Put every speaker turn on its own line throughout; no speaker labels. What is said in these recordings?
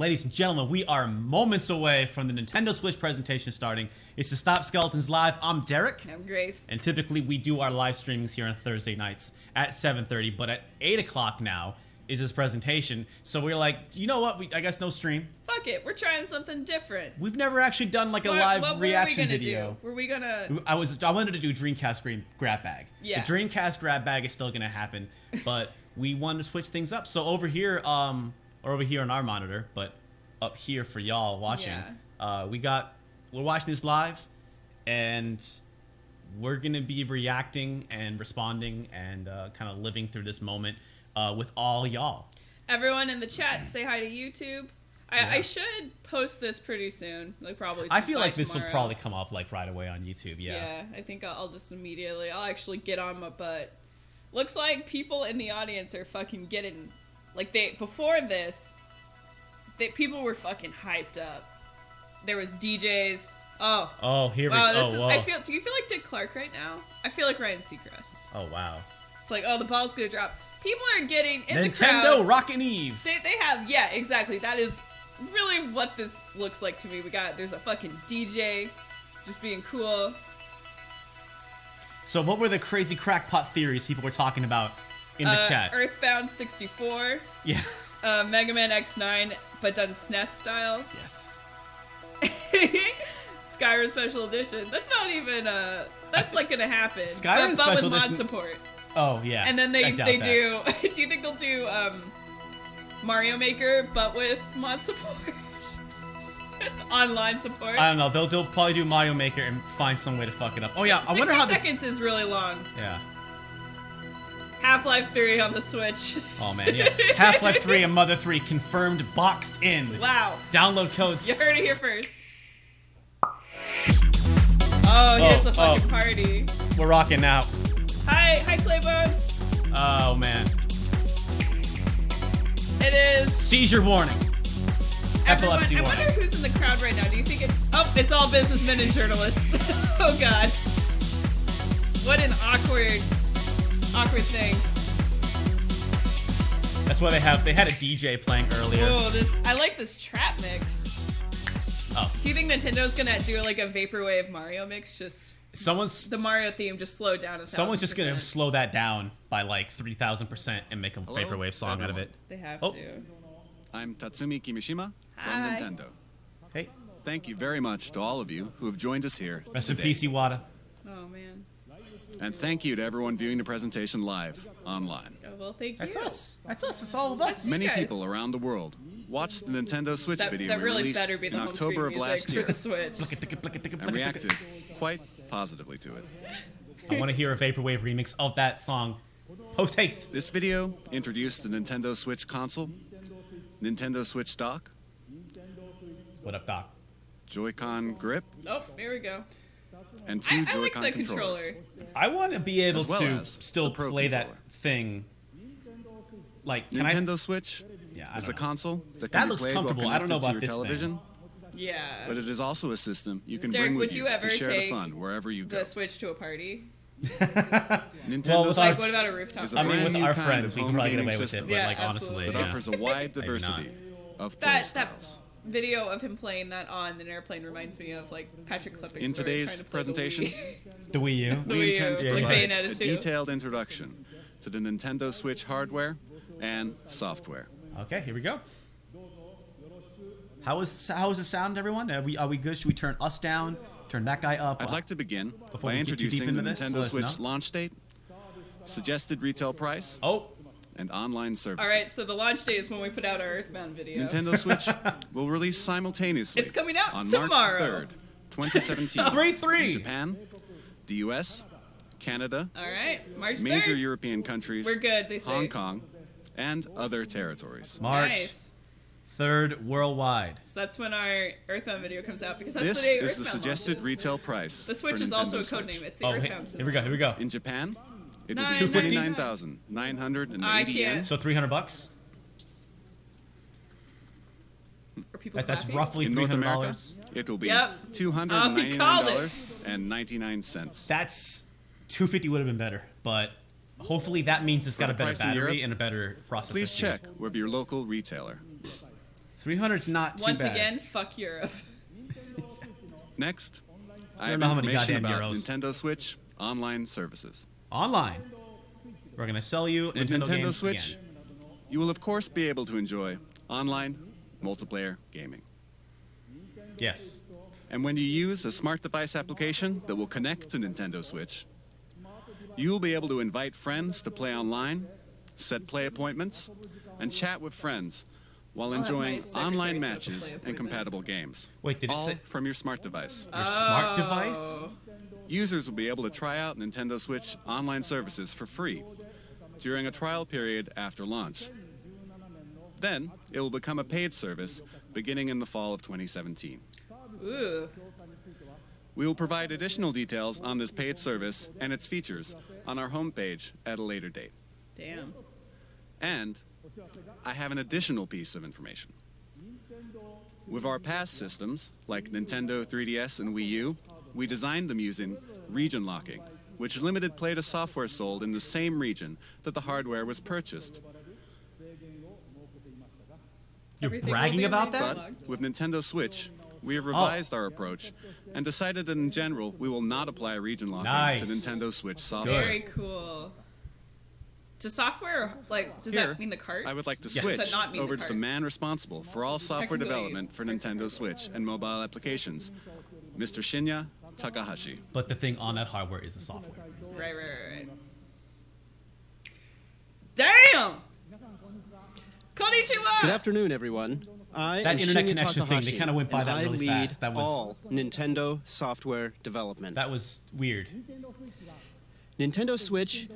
ladies and gentlemen, we are moments away from the Nintendo Switch presentation starting. It's the Stop Skeletons Live. I'm Derek.
I'm Grace.
And typically we do our live streamings here on Thursday nights at 7:30, but at 8 o'clock now is this presentation. So we're like, you know what? I guess no stream.
Fuck it, we're trying something different.
We've never actually done like a live reaction video.
Were we gonna?
I wanted to do Dreamcast grab bag.
Yeah.
The Dreamcast grab bag is still gonna happen, but we wanted to switch things up. So over here, or over here on our monitor, but up here for y'all watching, we're watching this live, and we're gonna be reacting and responding and kind of living through this moment with all y'all.
Everyone in the chat, say hi to YouTube. I should post this pretty soon, like probably.
I feel like this
tomorrow.
will probably come up like right away on YouTube.
Yeah, I think I'll just immediately. I'll actually get on my butt. Looks like people in the audience are fucking getting, like before this, people were fucking hyped up. There was DJs.
Oh, here we
go. Do you feel like Dick Clark right now? I feel like Ryan Seacrest.
Oh wow.
It's like, the ball's gonna drop. People are getting in the
crowd. Nintendo Rockin' Eve.
They have, yeah, exactly. That is really what this looks like to me. There's a fucking DJ just being cool.
So what were the crazy crackpot theories people were talking about in the chat?
Earthbound 64.
Yeah.
Mega Man X9, but done SNES style.
Yes.
SKYRIM Special Edition. That's not even, that's like gonna happen.
SKYRIM
but
Special
with
Edition.
mod support.
Oh, yeah.
And then they do, do you think they'll do, Mario Maker, but with mod support? Online support?
I don't know. They'll probably do Mario Maker and find some way to fuck it up. Oh, yeah. I wonder how
60 seconds is really long.
Yeah.
Half-Life 3 on the Switch.
Oh, man, yeah. Half-Life 3 and Mother 3 confirmed, boxed in.
Wow.
Download codes.
You heard it here first. Oh, here's the fucking party.
We're rocking now.
Hi, Claybones.
Oh, man.
It is...
Seizure warning. Epilepsy warning.
I wonder who's in the crowd right now. Do you think it's... Oh, it's all businessmen and journalists. Oh, God. What an awkward thing.
That's why they had a DJ playing earlier.
Oh, I like this trap mix.
Oh.
Do you think Nintendo's gonna do like a vaporwave Mario mix? Just the Mario theme just slowed down 1,000%.
Someone's just gonna slow that down by like 3,000% and make a vaporwave song out of it.
They have to.
I'm Tatsumi Kimishima from
Hi.
Nintendo.
Hey.
Thank you very much to all of you who have joined us here
Rest in
today.
peace, Iwata.
Oh man.
And thank you to everyone viewing the presentation live online.
Oh, well, thank you.
That's us. That's us. It's all of us.
Many people around the world watched the Nintendo Switch video
that
we
really
released
better be the
in
home
October of
screen
last
music
year
for the Switch.
and reacted quite positively to it.
I want to hear a vaporwave remix of that song. Post haste.
This video introduced the Nintendo Switch console, Nintendo Switch dock,
What up, Doc?
Joy-Con grip,
Oh, here we go.
and two
I like
Joy-Con
the
controllers.
controller.
I want to be able
As well
to
as
still
the Pro
play
controller.
that thing. Like, can
Nintendo Switch
Yeah, I
is
don't
a
know.
console that
That
can be
looks
played while
comfortable. I don't know
connected
about
to your
this thing.
television,
Yeah.
but it is also a system you can
Derek,
bring
would
with
you
you
ever
to share the
take
fun wherever you go.
The Switch to a party?
Nintendo
Well, with
Switch
our-
Like, what about a rooftop
is a
I
party?
mean, with
brand new
our
kind
friends,
of
we can
home
probably get
gaming
away with it,
system
but
Yeah,
like, honestly,
absolutely.
that
yeah.
offers a wide
Maybe
diversity of play
That
styles.
video of him playing that on an airplane reminds me of like Patrick Klepek's
In
story
today's
trying to play the
presentation,
Wii.
The Wii U.
The
we
Wii
intend
U,
to
like
provide
Bayonetta
a
2.
detailed introduction to the Nintendo Switch hardware and software.
Okay, here we go. How is the sound, everyone? Are we good? Should we turn us down? Turn that guy up?
I'd like to begin
Before
by
we get too deep
introducing the
into this, let
Nintendo
us
Switch
know.
launch date, suggested retail price,
Oh,
and online services.
All right, so the launch date is when we put out our Earthbound video.
Nintendo Switch will release simultaneously
It's coming out
on
tomorrow.
March 3rd, 2017
3-3.
in Japan, the US, Canada,
All right, March 3rd.
major European countries,
We're good, they say.
Hong Kong, and other territories.
March
Nice.
3rd worldwide.
So that's when our Earthbound video comes out because that's
This
the day
is the
Earthbound
suggested
launches.
retail price.
The Switch
for
is also a
Nintendo
code
Switch.
name. It's the
Oh,
Earthbound system.
here we go. Here we go.
In Japan, it will be
950.
$29,980 yen.
can't.
So $300.
Are people
That's
clapping?
roughly
In North America,
$300.
it will be
Yep.
$299.99.
That's $250 would have been better, but hopefully that means it's got
the
a better
price in
battery
Europe,
and a better processor.
Please
too.
check with your local retailer.
$300's not too
Once
bad.
again, fuck Europe.
Next, I
don't
have
know how many
information
goddamn
about
euros.
Nintendo Switch online services.
Online. We're gonna sell you
With
Nintendo
Nintendo
games
Switch,
again.
you will of course be able to enjoy online multiplayer gaming.
Yes.
And when you use a smart device application that will connect to Nintendo Switch, you will be able to invite friends to play online, set play appointments, and chat with friends while enjoying
my secretary
online
set the
matches
play
and
appointment.
compatible games.
Wait, did it
all
say
from your smart device.
your smart device?
Users will be able to try out Nintendo Switch online services for free during a trial period after launch. Then, it will become a paid service beginning in the fall of 2017.
Ooh.
We will provide additional details on this paid service and its features on our homepage at a later date.
Damn.
And I have an additional piece of information. With our past systems, like Nintendo 3DS and Wii U, we designed them using region locking, which limited play to software sold in the same region that the hardware was purchased.
You're
Everything
bragging
will be
about
region
that?
locked.
With Nintendo Switch, we have revised our approach and decided that in general, we will not apply region locking
Nice.
to Nintendo Switch software.
Very cool. To software, like, does
Here,
that mean the carts?
I would like to
Yes.
switch
Does that not mean
over
the
to the
carts?
man responsible for all software
Technically,
development for Nintendo Switch and mobile applications, Mr. Shinya Takahashi.
But the thing on that hardware is the software.
Right. Damn! Konnichiwa!
Good afternoon, everyone. I
That
am
internet
Shinya
connection thing, they
Takahashi,
kinda went by
and
that
I
really
lead
fast. That was-
all Nintendo software development.
That was weird.
Nintendo Switch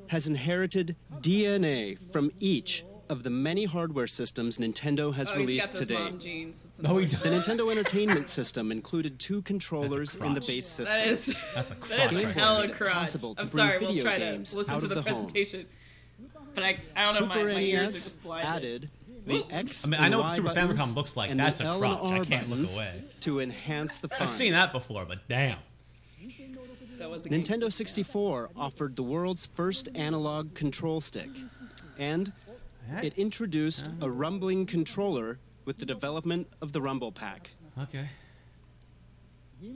has inherited DNA from each of the many hardware systems Nintendo has
Oh, he's
released
got those
to
mom
date.
jeans. That's
No, he
important.
The
doesn't.
Nintendo Entertainment System included 2 controllers in the
crotch.
base system.
That is
That's a
that
crotch
is
right
hella
there.
crotch.
Possible to
I'm
bring
sorry, we'll
video
try
games
to listen
out
to
of
the
the home.
presentation. But I don't know,
Super
my ears are
NES
just blinded.
added the X
I mean, I know
and
what
Y
Super
buttons
Famicom looks like.
and
That's
the
a
L and
crotch. I
R
can't look
buttons
away.
to enhance the fun.
I've seen that before, but damn.
That was a
Nintendo
game
64 offered the world's first analog control stick, and it introduced a rumbling controller with the development of the Rumble Pack.
Okay.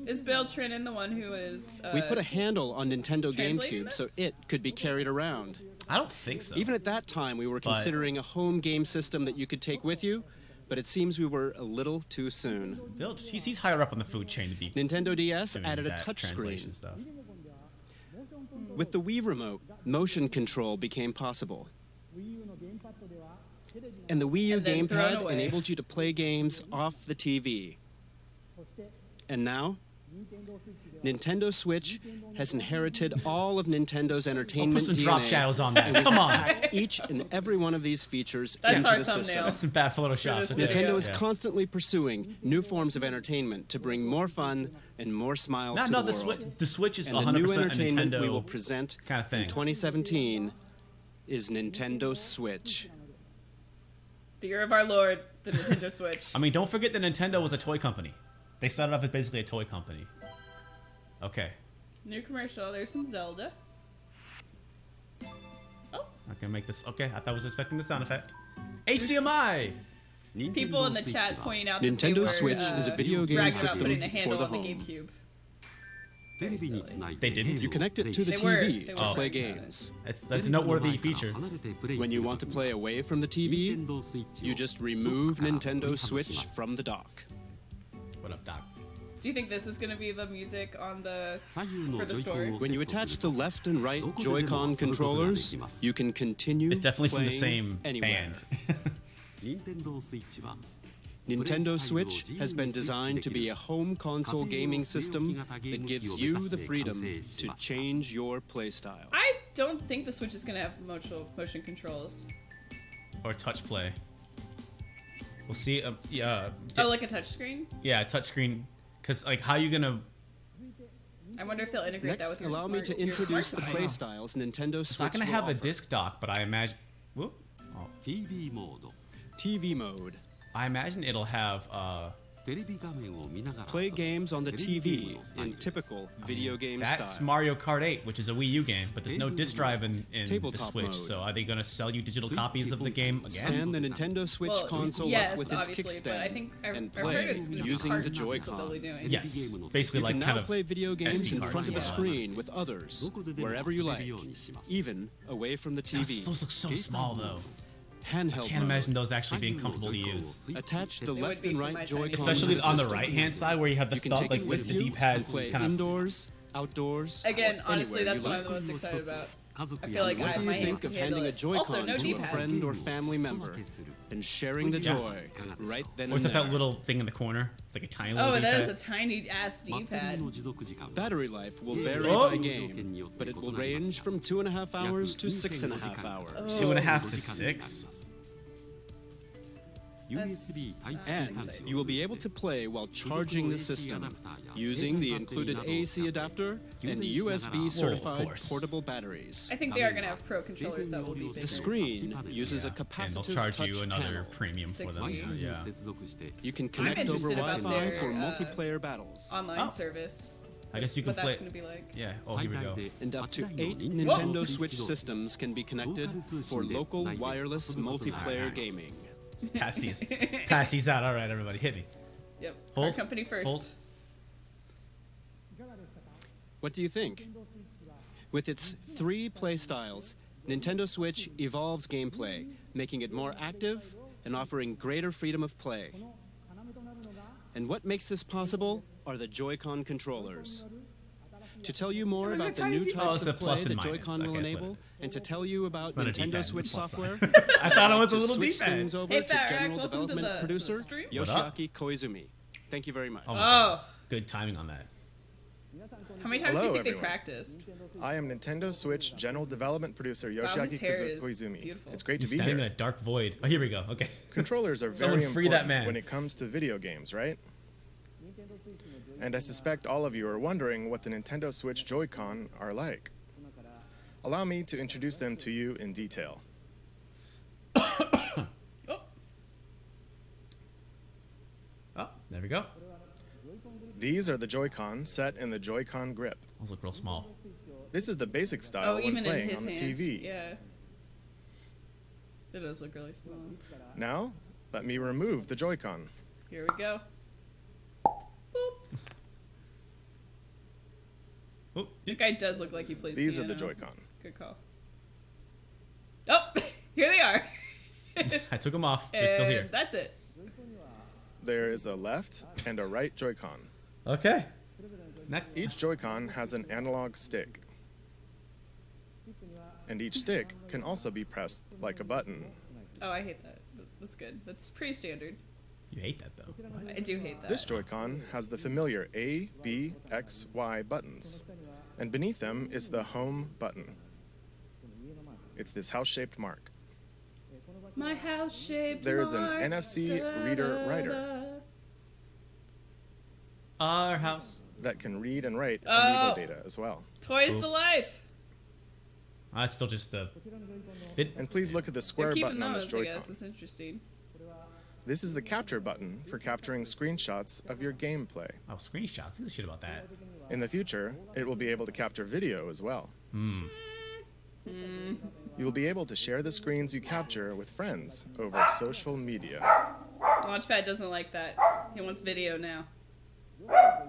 Is Bill Trinan the one who is?
We put a handle on Nintendo
translating
GameCube so
this?
it could be carried around.
I don't think so.
Even at that time, we were considering a home game system that you could take with you, but it seems we were a little too soon.
Bill, he's higher up on the food chain to be
Nintendo DS
doing
added a
that translation
touchscreen.
stuff.
With the Wii Remote, motion control became possible. And the Wii U
And then thrown
gamepad
away.
enabled you to play games off the TV. And now, Nintendo Switch has inherited all of Nintendo's entertainment
some
DNA.
drop shadows on that.
and we
Come on.
packed each and every one of these features
That's
into
our
the
thumbnail.
system.
That's some bad Photoshop.
This
right
video.
there.
Nintendo is
Yeah.
constantly pursuing new forms of entertainment to bring more fun and more smiles to
No,
the
the,
world.
the Switch is
And the
100%
new
a
entertainment
Nintendo
we will present
kind of thing.
in 2017 is Nintendo Switch.
The year of our Lord, the Nintendo Switch.
I mean, don't forget that Nintendo was a toy company. They started off as basically a toy company. Okay.
New commercial. There's some Zelda. Oh,
I can make this. Okay, I thought I was expecting the sound effect. HDMI!
people in the chat pointing out that they
Nintendo
were,
Switch is a video game
bragging about
system
putting a
for
handle
the
on the
home.
GameCube.
They didn't?
You connect it to the
They
TV
were
to play
bragging about it.
games.
That's a noteworthy feature.
When you want to play away from the TV, you just remove Nintendo Switch from the dock.
What up, Doc?
Do you think this is going to be the music on the for the story?
When you attach the left and right Joy-Con controllers, you can continue
It's definitely from the
playing
same
anywhere.
band.
Nintendo Switch has been designed to be a home console gaming system that gives you the freedom to change your playstyle.
I don't think the Switch is going to have motion controls.
Or touch play. We'll see. Yeah,
Oh, like a touchscreen?
yeah, touchscreen. Because, like, how you gonna...
I wonder if they'll integrate that
Next,
with your
allow me
smart,
to
your
introduce the
smart device.
playstyles Nintendo
It's
Switch
not gonna
will
have a
offer.
disc dock, but I imagine... Whoop. Oh.
TV mode.
I imagine it'll have
Play games on the TV in typical video game
That's
style.
Mario Kart 8, which is a Wii U game, but there's no disc drive in the
Tabletop
Switch.
mode.
So are they going to sell you digital copies of the game again?
Stand the Nintendo Switch
Well,
console
yes,
up with its
obviously, but I
kickstand
think
and
I've heard
play
it's gonna be
using
cards,
the
that's what they'll
Joy-Con.
be doing.
Yes, basically
You
like
can
kind
now
of
play video games
SD
in
cards,
front of a
yeah.
screen with others, wherever you like, even away from the TV.
Those look so small though.
Handheld
Can't
mode.
imagine those actually being comfortable to use.
Attach the
would
left
be
and
for
right
my
Joy-Con
tiny
Especially
to the
on the
system.
right-hand side where you have the
You can
thumb,
take
like
it
with
with
the
you
D-pads
and play
kind of.
indoors, outdoors,
Again,
or
honestly,
anywhere
that's
you
what
like.
I'm the most excited about. I feel like
What do
my
you
hands
think of
can handle
handing a
it.
Joy-Con
Also, no
to a
D-pad.
friend or family member and sharing the
Yeah.
joy right then
Or is
and
that
there?
little thing in the corner? It's like a tiny little
Oh, that
D-pad.
is a tiny ass D-pad.
Battery life will vary
Oh.
by game, but it will range from 2.5 hours to 6.5 hours.
2.5 to 6.
And you will be able to play while charging the system using the included AC adapter and USB certified
course.
portable batteries.
I think they are going to have pro controllers that will be bigger.
The screen uses a
And they'll
capacitive
charge
touch
you another
panel.
premium for them.
60.
Yeah.
You can connect over
interested about
Wi-Fi
their,
for multiplayer battles.
Online
Oh.
service.
I guess you can
What
play.
that's going to be like.
Yeah. Oh, here we go.
And up to 8 Nintendo Switch systems can be connected for local wireless multiplayer gaming.
Pass these out. All right, everybody, hit me.
Yep.
Hold.
Our company first.
Hold.
What do you think? With its 3 play styles, Nintendo Switch evolves gameplay, making it more active and offering greater freedom of play. And what makes this possible are the Joy-Con controllers. To tell you more about the new
Oh,
types
it's the
of play
plus
that
and minus.
Joy-Con will
Okay, that's what
enable,
it is.
and to tell you about
not a D-pad,
Nintendo
it's a
Switch
plus sign.
software,
I thought it was a
to
little
switch
D-pad.
things over
Hey,
to
Fat Rack,
General
welcome to
Development
the
Producer
stream.
What up?
Yoshiaki Koizumi. Thank you very much.
Oh, my
Oh.
God. Good timing on that.
How many times do you
Hello,
think they
everyone.
practiced?
I am Nintendo Switch General Development Producer
his
Yoshiaki
hair is
Koizumi.
beautiful.
It's great
He's
to be
standing
here.
in a dark void. Oh, here we go. Okay.
Controllers are
Someone
very
free that
important
man.
when it comes to video games, right? And I suspect all of you are wondering what the Nintendo Switch Joy-Con are like. Allow me to introduce them to you in detail.
Oh,
Oh, there we go.
These are the Joy-Con set in the Joy-Con grip.
Those look real small.
This is the basic style
oh
when
even in
playing
his
on the
hand.
TV.
Yeah. It does look really small.
Now, let me remove the Joy-Con.
Here we go. Boop.
Oh,
That guy does look like he plays
These are
piano.
the Joy-Con.
Good call. Oh, here they are.
I took them off. They're still here.
And that's it.
There is a left and a right Joy-Con.
Okay.
Each Joy-Con has an analog stick. And each stick can also be pressed like a button.
Oh, I hate that. But that's good. That's pretty standard.
You hate that though.
I do hate that.
This Joy-Con has the familiar A, B, X, Y buttons. And beneath them is the home button. It's this house-shaped mark.
My house shaped.
There is an
mark.
NFC reader writer
Our house.
that can read and write
Oh.
Amiibo data as well.
Toys to life.
That's still just the.
And please look at the
They're
square
keeping
button on this
those, I guess.
Joy-Con.
That's interesting.
This is the capture button for capturing screenshots of your gameplay.
Oh, screenshots. Give a shit about that.
In the future, it will be able to capture video as well. You will be able to share the screens you capture with friends over social media.
Launchpad doesn't like that. He wants video now.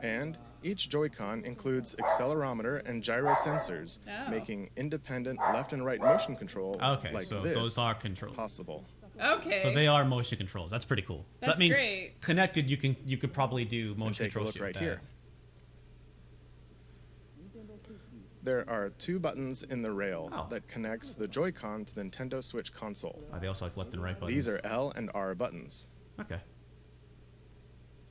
And each Joy-Con includes accelerometer and gyro sensors,
Oh.
making independent left and right motion control
Okay,
like
so
this
those are controls.
possible.
Okay.
So they are motion controls. That's pretty cool. So
That's
that means
great.
connected, you could probably do
And
motion
take a
control
look
shit
right
with
here. There are 2 buttons in the rail
Oh.
that connects the Joy-Con to the Nintendo Switch console.
That. They also like left and right buttons.
These are L and R buttons.
Okay.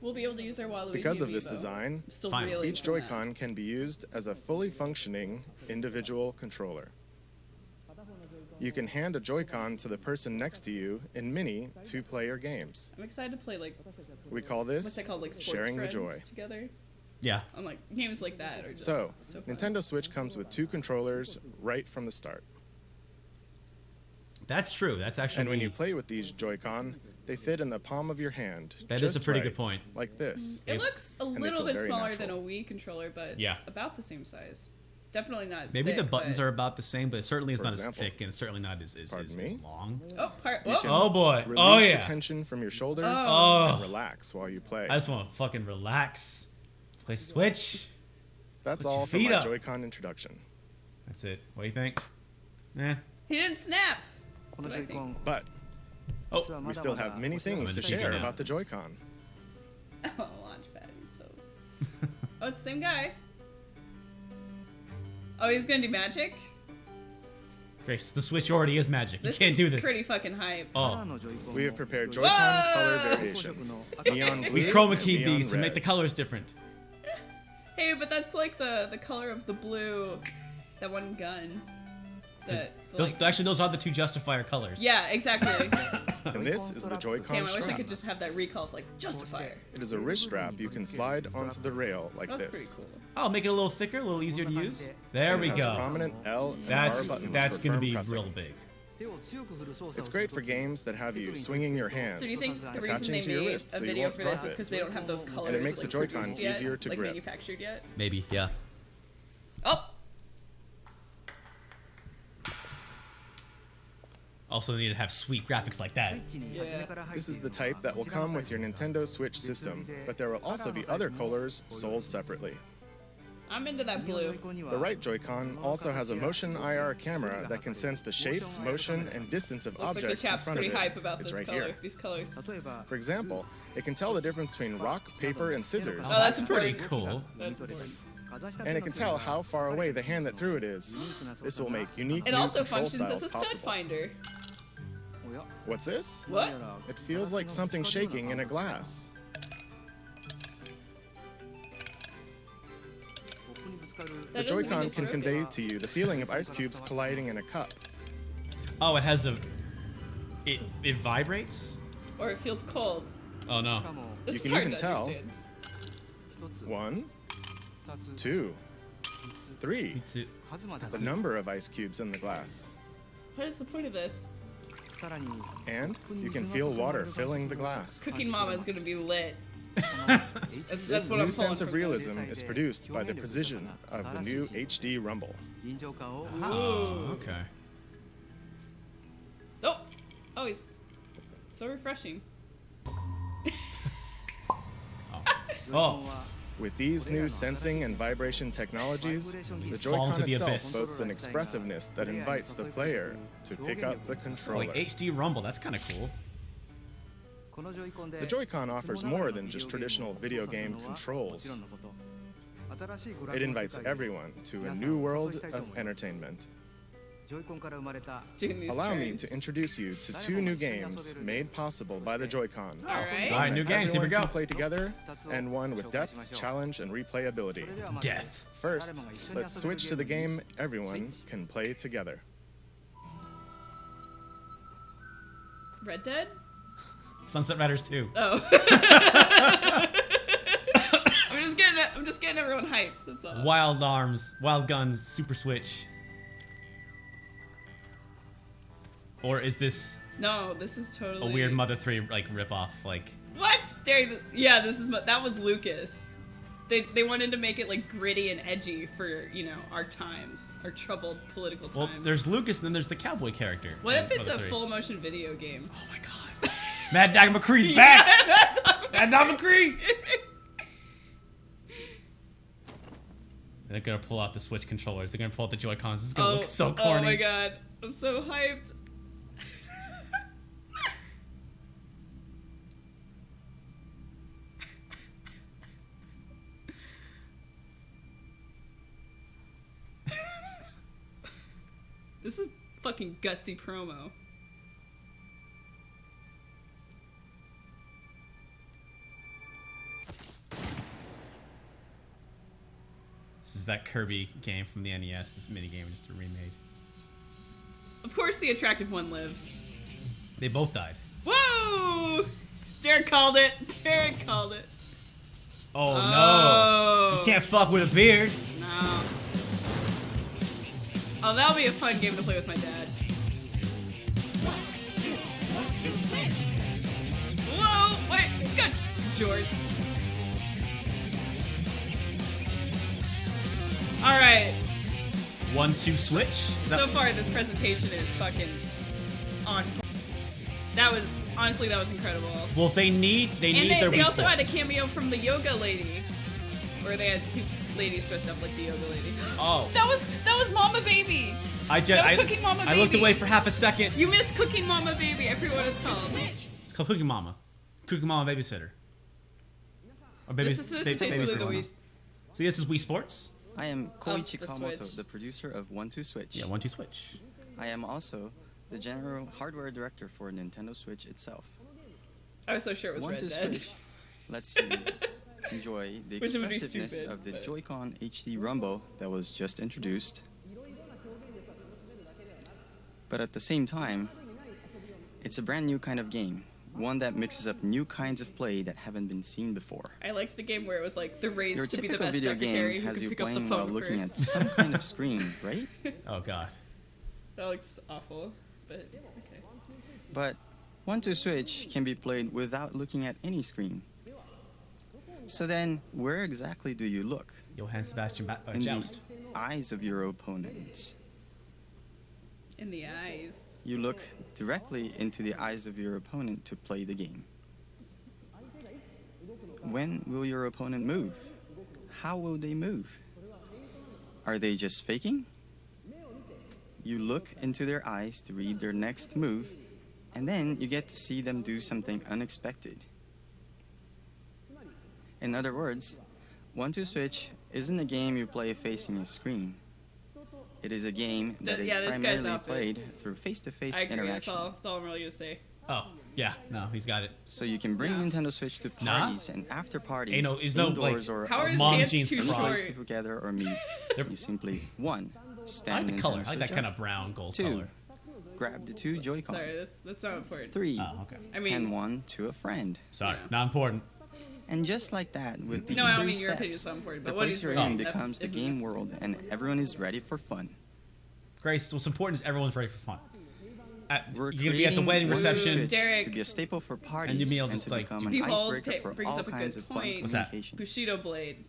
We'll be able to use our Waluigi
Because of this
Amiibo.
design,
I'm still
Fine.
really
each
from that.
Joy-Con can be used as a fully functioning individual controller. You can hand a Joy-Con to the person next to you in many 2-player games.
I'm excited to play like
We call
what's
this
that called, like sports
sharing the
friends
joy.
together.
Yeah.
On like games like that are just
So,
fun.
Nintendo Switch comes with 2 controllers right from the start.
That's true. That's actually.
And when you play with these Joy-Con, They fit in the palm of your hand.
That is
just
a pretty
right,
good point.
Like this.
It looks a
they
little
feel
bit
very
smaller than a
natural.
Wii controller, but
Yeah.
about the same size. Definitely not as
Maybe
thick,
the buttons
but...
are about the same, but it certainly is
For
not
example.
as thick and it's certainly not as
Pardon me?
long.
Oh,
You can
Oh boy.
Release
Oh
the
yeah.
tension from your shoulders
Oh.
and relax while you play.
I just want to fucking relax. Play Switch.
That's
put your
all for
feet
my
up.
Joy-Con introduction.
That's it. What do you think? Eh.
He didn't snap. That's what I think.
But
Oh,
we still have many things to
Just
share
figure it out.
about the Joy-Con.
Oh, Launchpad, he's so... Oh, it's the same guy. Oh, he's gonna do magic?
Grace, the Switch already is magic.
This
you can't
is
do this.
pretty fucking hype.
Oh,
We have prepared Joy-Con
Whoa!
color variations. Neon blue,
we chroma
and
keyed
neon
these and make
red.
the colors different.
Hey, but that's like the color of the blue, that one gun.
Those are the two justifier colors.
Yeah, exactly.
And this is the Joy-Con
Damn, I wish I
strap.
could just have that recall of like Justifier.
It is a wrist strap you can slide onto the rail like
That's
this.
pretty cool.
Oh, make it a little thicker, a little easier to use. There we
It has
go.
prominent L and
That's
R buttons
that's
for
gonna
firm
be
pressing.
real big.
It's great for games that have you swinging your hands,
So do you think the reason
attaching
they
to your
made
wrist
a
so you
video
won't
for this
drop
is
it.
because they don't have those colors
makes the
like,
Joy-Con
produced yet,
easier to
like
grip.
manufactured yet?
Maybe, yeah.
Oh!
Also need to have sweet graphics like that.
Yeah.
This is the type that will come with your Nintendo Switch system, but there will also be other colors sold separately.
I'm into that blue.
The right Joy-Con also has a motion IR camera that can sense the shape, motion, and distance of
Looks like the
objects in
chap's
front of
pretty
it.
hype about
It's
this
right
color,
here.
these colors.
For example, it can tell the difference between rock, paper, and scissors.
Oh, that's
pretty
important.
cool.
That's important.
And it can tell how far away the hand that threw it is. This will make unique
It
new
also
control
functions as
styles
a stud
possible.
finder.
What's this?
What?
It feels like something shaking in a glass. The
That doesn't mean
Joy-Con
it's
can
broken.
convey to you the feeling of ice cubes colliding in a cup.
Oh, it has a. It vibrates.
Or it feels cold.
Oh no.
This
You
is
can
hard
even
to
tell.
understand.
1, 2, 3.
It's it.
The number of ice cubes in the glass.
What is the point of this?
And you can feel water filling the glass.
Cooking Mama is gonna be lit.
This
That's what
new
I'm pulling
sense of
from
realism is produced by the precision of the new HD Rumble.
Oh, okay.
Oh! Oh, he's so refreshing.
Oh,
With these new sensing and vibration technologies, the
Fall into
Joy-Con
the
itself
abyss.
boasts an expressiveness that invites the player to pick up the controller.
like HD Rumble. That's kind of cool.
The Joy-Con offers more than just traditional video game controls. It invites everyone to a new world of entertainment.
It's doing these
Allow me
turns.
to introduce you to two new games made possible by the Joy-Con.
Alright.
All right, new games. Here we
Everyone
go.
can play together, and one with depth, challenge, and replayability.
Death.
First, let's switch to the game everyone can play together.
Red Dead?
Sunset Riders 2.
Oh. I'm just getting everyone hyped. That's all.
Wild Arms, Wild Guns, Super Switch. Or is this
No, this is
a
totally
weird Mother 3 like ripoff? Like,
What? Yeah, this is that was Lucas. They wanted to make it like gritty and edgy for our times, our troubled political times.
well, there's Lucas and then there's the cowboy character.
What
in
if it's
Mother
a
3.
full motion video game?
Oh my god. Mad Dog McCree's back.
Yeah,
Mad Dog McCree. They're gonna pull out the Switch controllers. They're gonna pull out the Joy-Cons. This is gonna look so corny.
Oh my god, I'm so hyped. This is fucking gutsy promo.
This is that Kirby game from the NES. This minigame just remade.
Of course the attractive one lives.
They both died.
Whoa! Derek called it. Derek called it.
Oh, no.
Oh.
You can't fuck with a beard.
No. Oh, that'll be a fun game to play with my dad. Wait, he's got jorts. All right.
1-2 switch.
So far, this presentation is fucking on. That was honestly, that was incredible.
Well, they need their
They
Wii
also had a
Sports.
cameo from the yoga lady, where they had two ladies dressed up like the yoga lady.
Oh.
That was Mama Baby. That was Cooking Mama
I looked
Baby.
away for half a second.
You missed Cooking Mama Baby. I forget what it's called.
It's called Cooking Mama. Cooking Mama Babysitter. Or
This is basically
babysitter.
the Wii.
See, this is Wii Sports.
I am Koichi
the
Kawamoto,
Switch.
the producer of 1-2 Switch.
Yeah, 1-2 switch.
I am also the general hardware director for Nintendo Switch itself.
I was so sure it was Red
1-2
Dead.
Switch lets you enjoy the
Which would be
expressiveness
stupid,
of the
but-
Joy-Con HD Rumble that was just introduced. But at the same time, it's a brand new kind of game. One that mixes up new kinds of play that haven't been seen before.
I liked the game where it was like the race
Your
to be the
typical
best
video
secretary
game
who
has
could
you
pick up the
playing while
phone
looking at
first.
some kind of screen, right?
Oh god.
That looks awful, but okay.
But 1-2 Switch can be played without looking at any screen. So then, where exactly do you look?
Johann Sebastian
In
Joust.
the eyes of your opponents.
In the eyes.
You look directly into the eyes of your opponent to play the game. When will your opponent move? How will they move? Are they just faking? You look into their eyes to read their next move, and then you get to see them do something unexpected. In other words, 1-2 Switch isn't a game you play facing a screen. It is a game that is
Yeah, this guy's
primarily
outfit.
played through face-to-face
I agree.
interaction.
That's all I'm really gonna say.
Oh, yeah. No, he's got it.
So you can bring
Yeah.
Nintendo Switch to
Nah.
parties and after parties,
Ain't no- is no,
indoors
like,
or
How are his
Mom
outdoors.
pants
jeans
too
cropped.
Place
short?
people together or meet.
They're-
You simply, one,
I
stand
like the color.
Nintendo
I like that
Switch
kind
up.
of brown gold
Two,
color.
grab the two Joy-Con.
Sorry, that's not important.
Three,
Oh, okay.
I mean,
hand one to a friend.
Sorry,
Yeah.
not important.
And just like that, with these
no, I don't
three
mean your opinion is
steps,
not important.
the
But what
place
is
you're
wrong?
in
That's-
becomes the
isn't
game
necessary.
world, and everyone is ready for fun.
Grace, what's important is everyone's ready for fun.
We're
You're gonna be at the wedding
creating 1-2
reception.
Switch
Derek.
to be a staple for
And
parties
you mean I'll
and
just,
to
like,
become
do-
an
People
icebreaker for
brings
all
up a
kinds
good
of fun
point.
What's that?
communication.
Bushido Blade.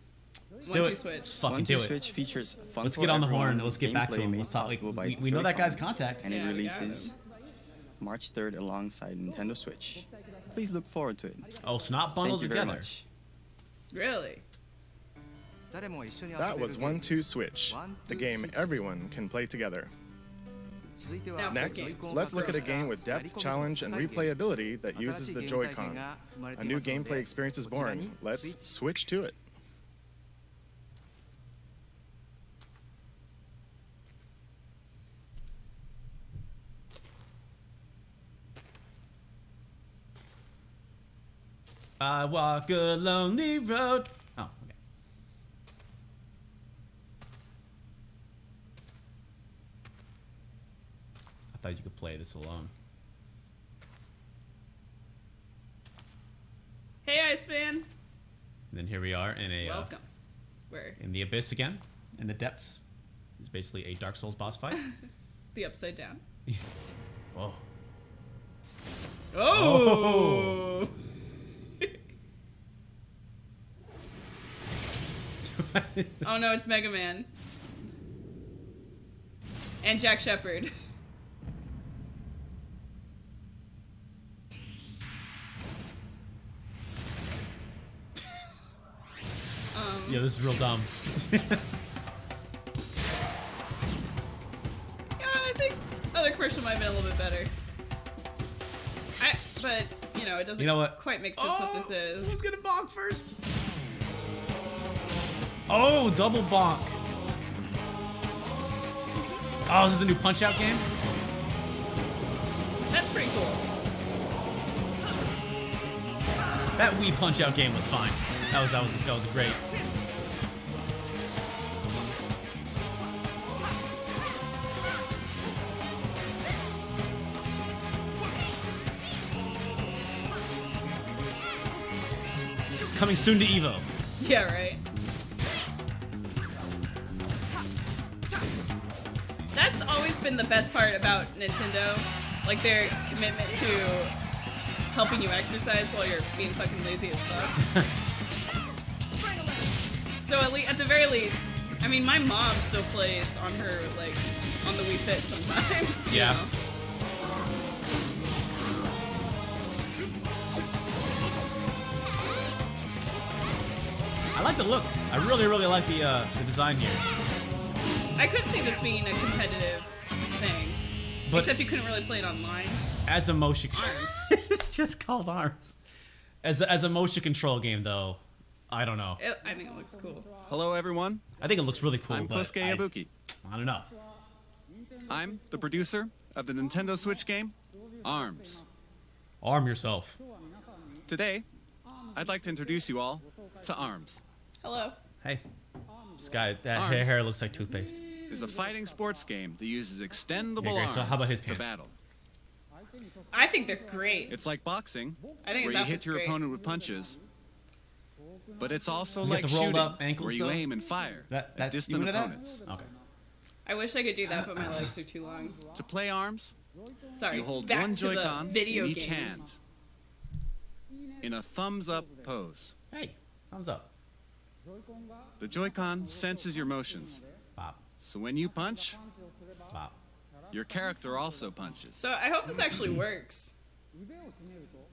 Let's do
1-2
it.
Switch.
Let's fucking
1-2
do it.
Switch features fun
Let's
for
get on the horn
everyone.
and let's get back to
Gameplay
him.
made
Let's talk.
possible by
We know that guy's
Joy-Con,
contact.
and it
Yeah, we got
releases March 3rd alongside Nintendo Switch. Please look forward to it.
Oh, it's not
Thank
bundled
you very
together.
much.
Really?
That was 1-2 Switch, the game everyone can play together.
Now for
Next,
games.
let's look at a game with depth, challenge, and replayability that uses the Joy-Con. A new gameplay experience is born. Let's switch to it.
I walk a lonely road. Oh, okay. I thought you could play this alone.
Hey, Iceman.
And then here we are in a
Welcome. Where?
in the abyss again, in the depths. It's basically a Dark Souls boss fight.
The Upside Down.
Whoa.
Oh! Oh no, it's Mega Man. And Jack Shepard.
Yeah, this is real dumb.
Yeah, I think other commercial might have been a little bit better. But, you know, it doesn't
You know what?
quite make sense what this is.
Who's gonna bonk first? Oh, double bonk. Oh, this is a new Punch-Out game?
That's pretty cool.
That Wii Punch-Out game was fine. That was great. Coming soon to Evo.
Yeah, right. That's always been the best part about Nintendo, like their commitment to helping you exercise while you're being fucking lazy as fuck. So at the very least, I mean, my mom still plays on her, like, on the Wii Fit sometimes. you
Yeah.
know?
I like the look. I really, really like the design here.
I could see this being a competitive thing.
But
Except you couldn't really play it online.
as a motion,
Arms.
it's just called Arms. As a motion control game, though, I don't know.
I think it looks cool.
Hello, everyone.
I think it looks really cool.
I'm
but
Kosuke Ibuki.
I don't know.
I'm the producer of the Nintendo Switch game, ARMS.
Arm yourself.
Today, I'd like to introduce you all to ARMS.
Hello.
Hey, this guy, that
Arms.
hair looks like toothpaste.
It's a fighting sports game that uses extendable
Okay, great.
arms
So how about his
to
pants?
battle.
I think they're great.
It's like boxing,
I think
where
his
you hit
outfit's
your
great.
opponent with punches. But it's also
You got
like
the rolled
shooting,
up ankles,
where you
though?
aim and fire
That
at
that's you
distant
into that?
opponents.
Okay.
I wish I could do that, but my legs are too long.
To play ARMS,
Sorry.
you hold
back
one
to the
Joy-Con
video
in each
games.
hand in a thumbs-up pose.
Hey, thumbs up.
The Joy-Con senses your motions,
Bop,
so when you punch,
bop.
your character also punches.
So I hope this actually works.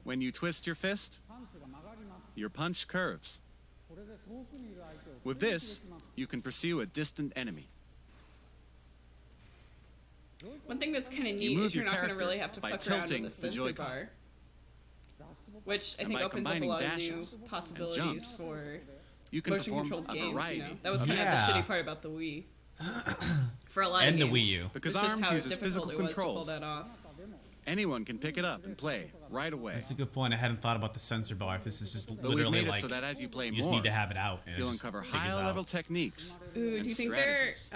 When you twist your fist, your punch curves. With this, you can pursue a distant enemy.
One thing that's kind of
You
neat
move
is you're
your
not going to
character
really have to
by
fuck around with
tilting
the
the
sensor
Joy-Con.
bar. Which I
And
think
by
opens up a
combining
lot of new
dashes and
possibilities
jumps,
for
You can
motion
perform
controlled
a
games,
variety
you know? That was
of
kind of
Yeah.
the shitty part about the Wii. For a lot
And
of
the
games.
Wii U.
Because
It's just
ARMS
how
uses
difficult
physical
it was to pull
controls.
that off.
Anyone can pick it up and play right away.
That's a good point. I hadn't thought about the sensor bar. If this is just
But we've
literally
made it
like
so that as you play
you just
more,
need to have it out, and
you'll
it just
uncover
figures
high-level
out.
techniques
Ooh,
and
do you think
strategies.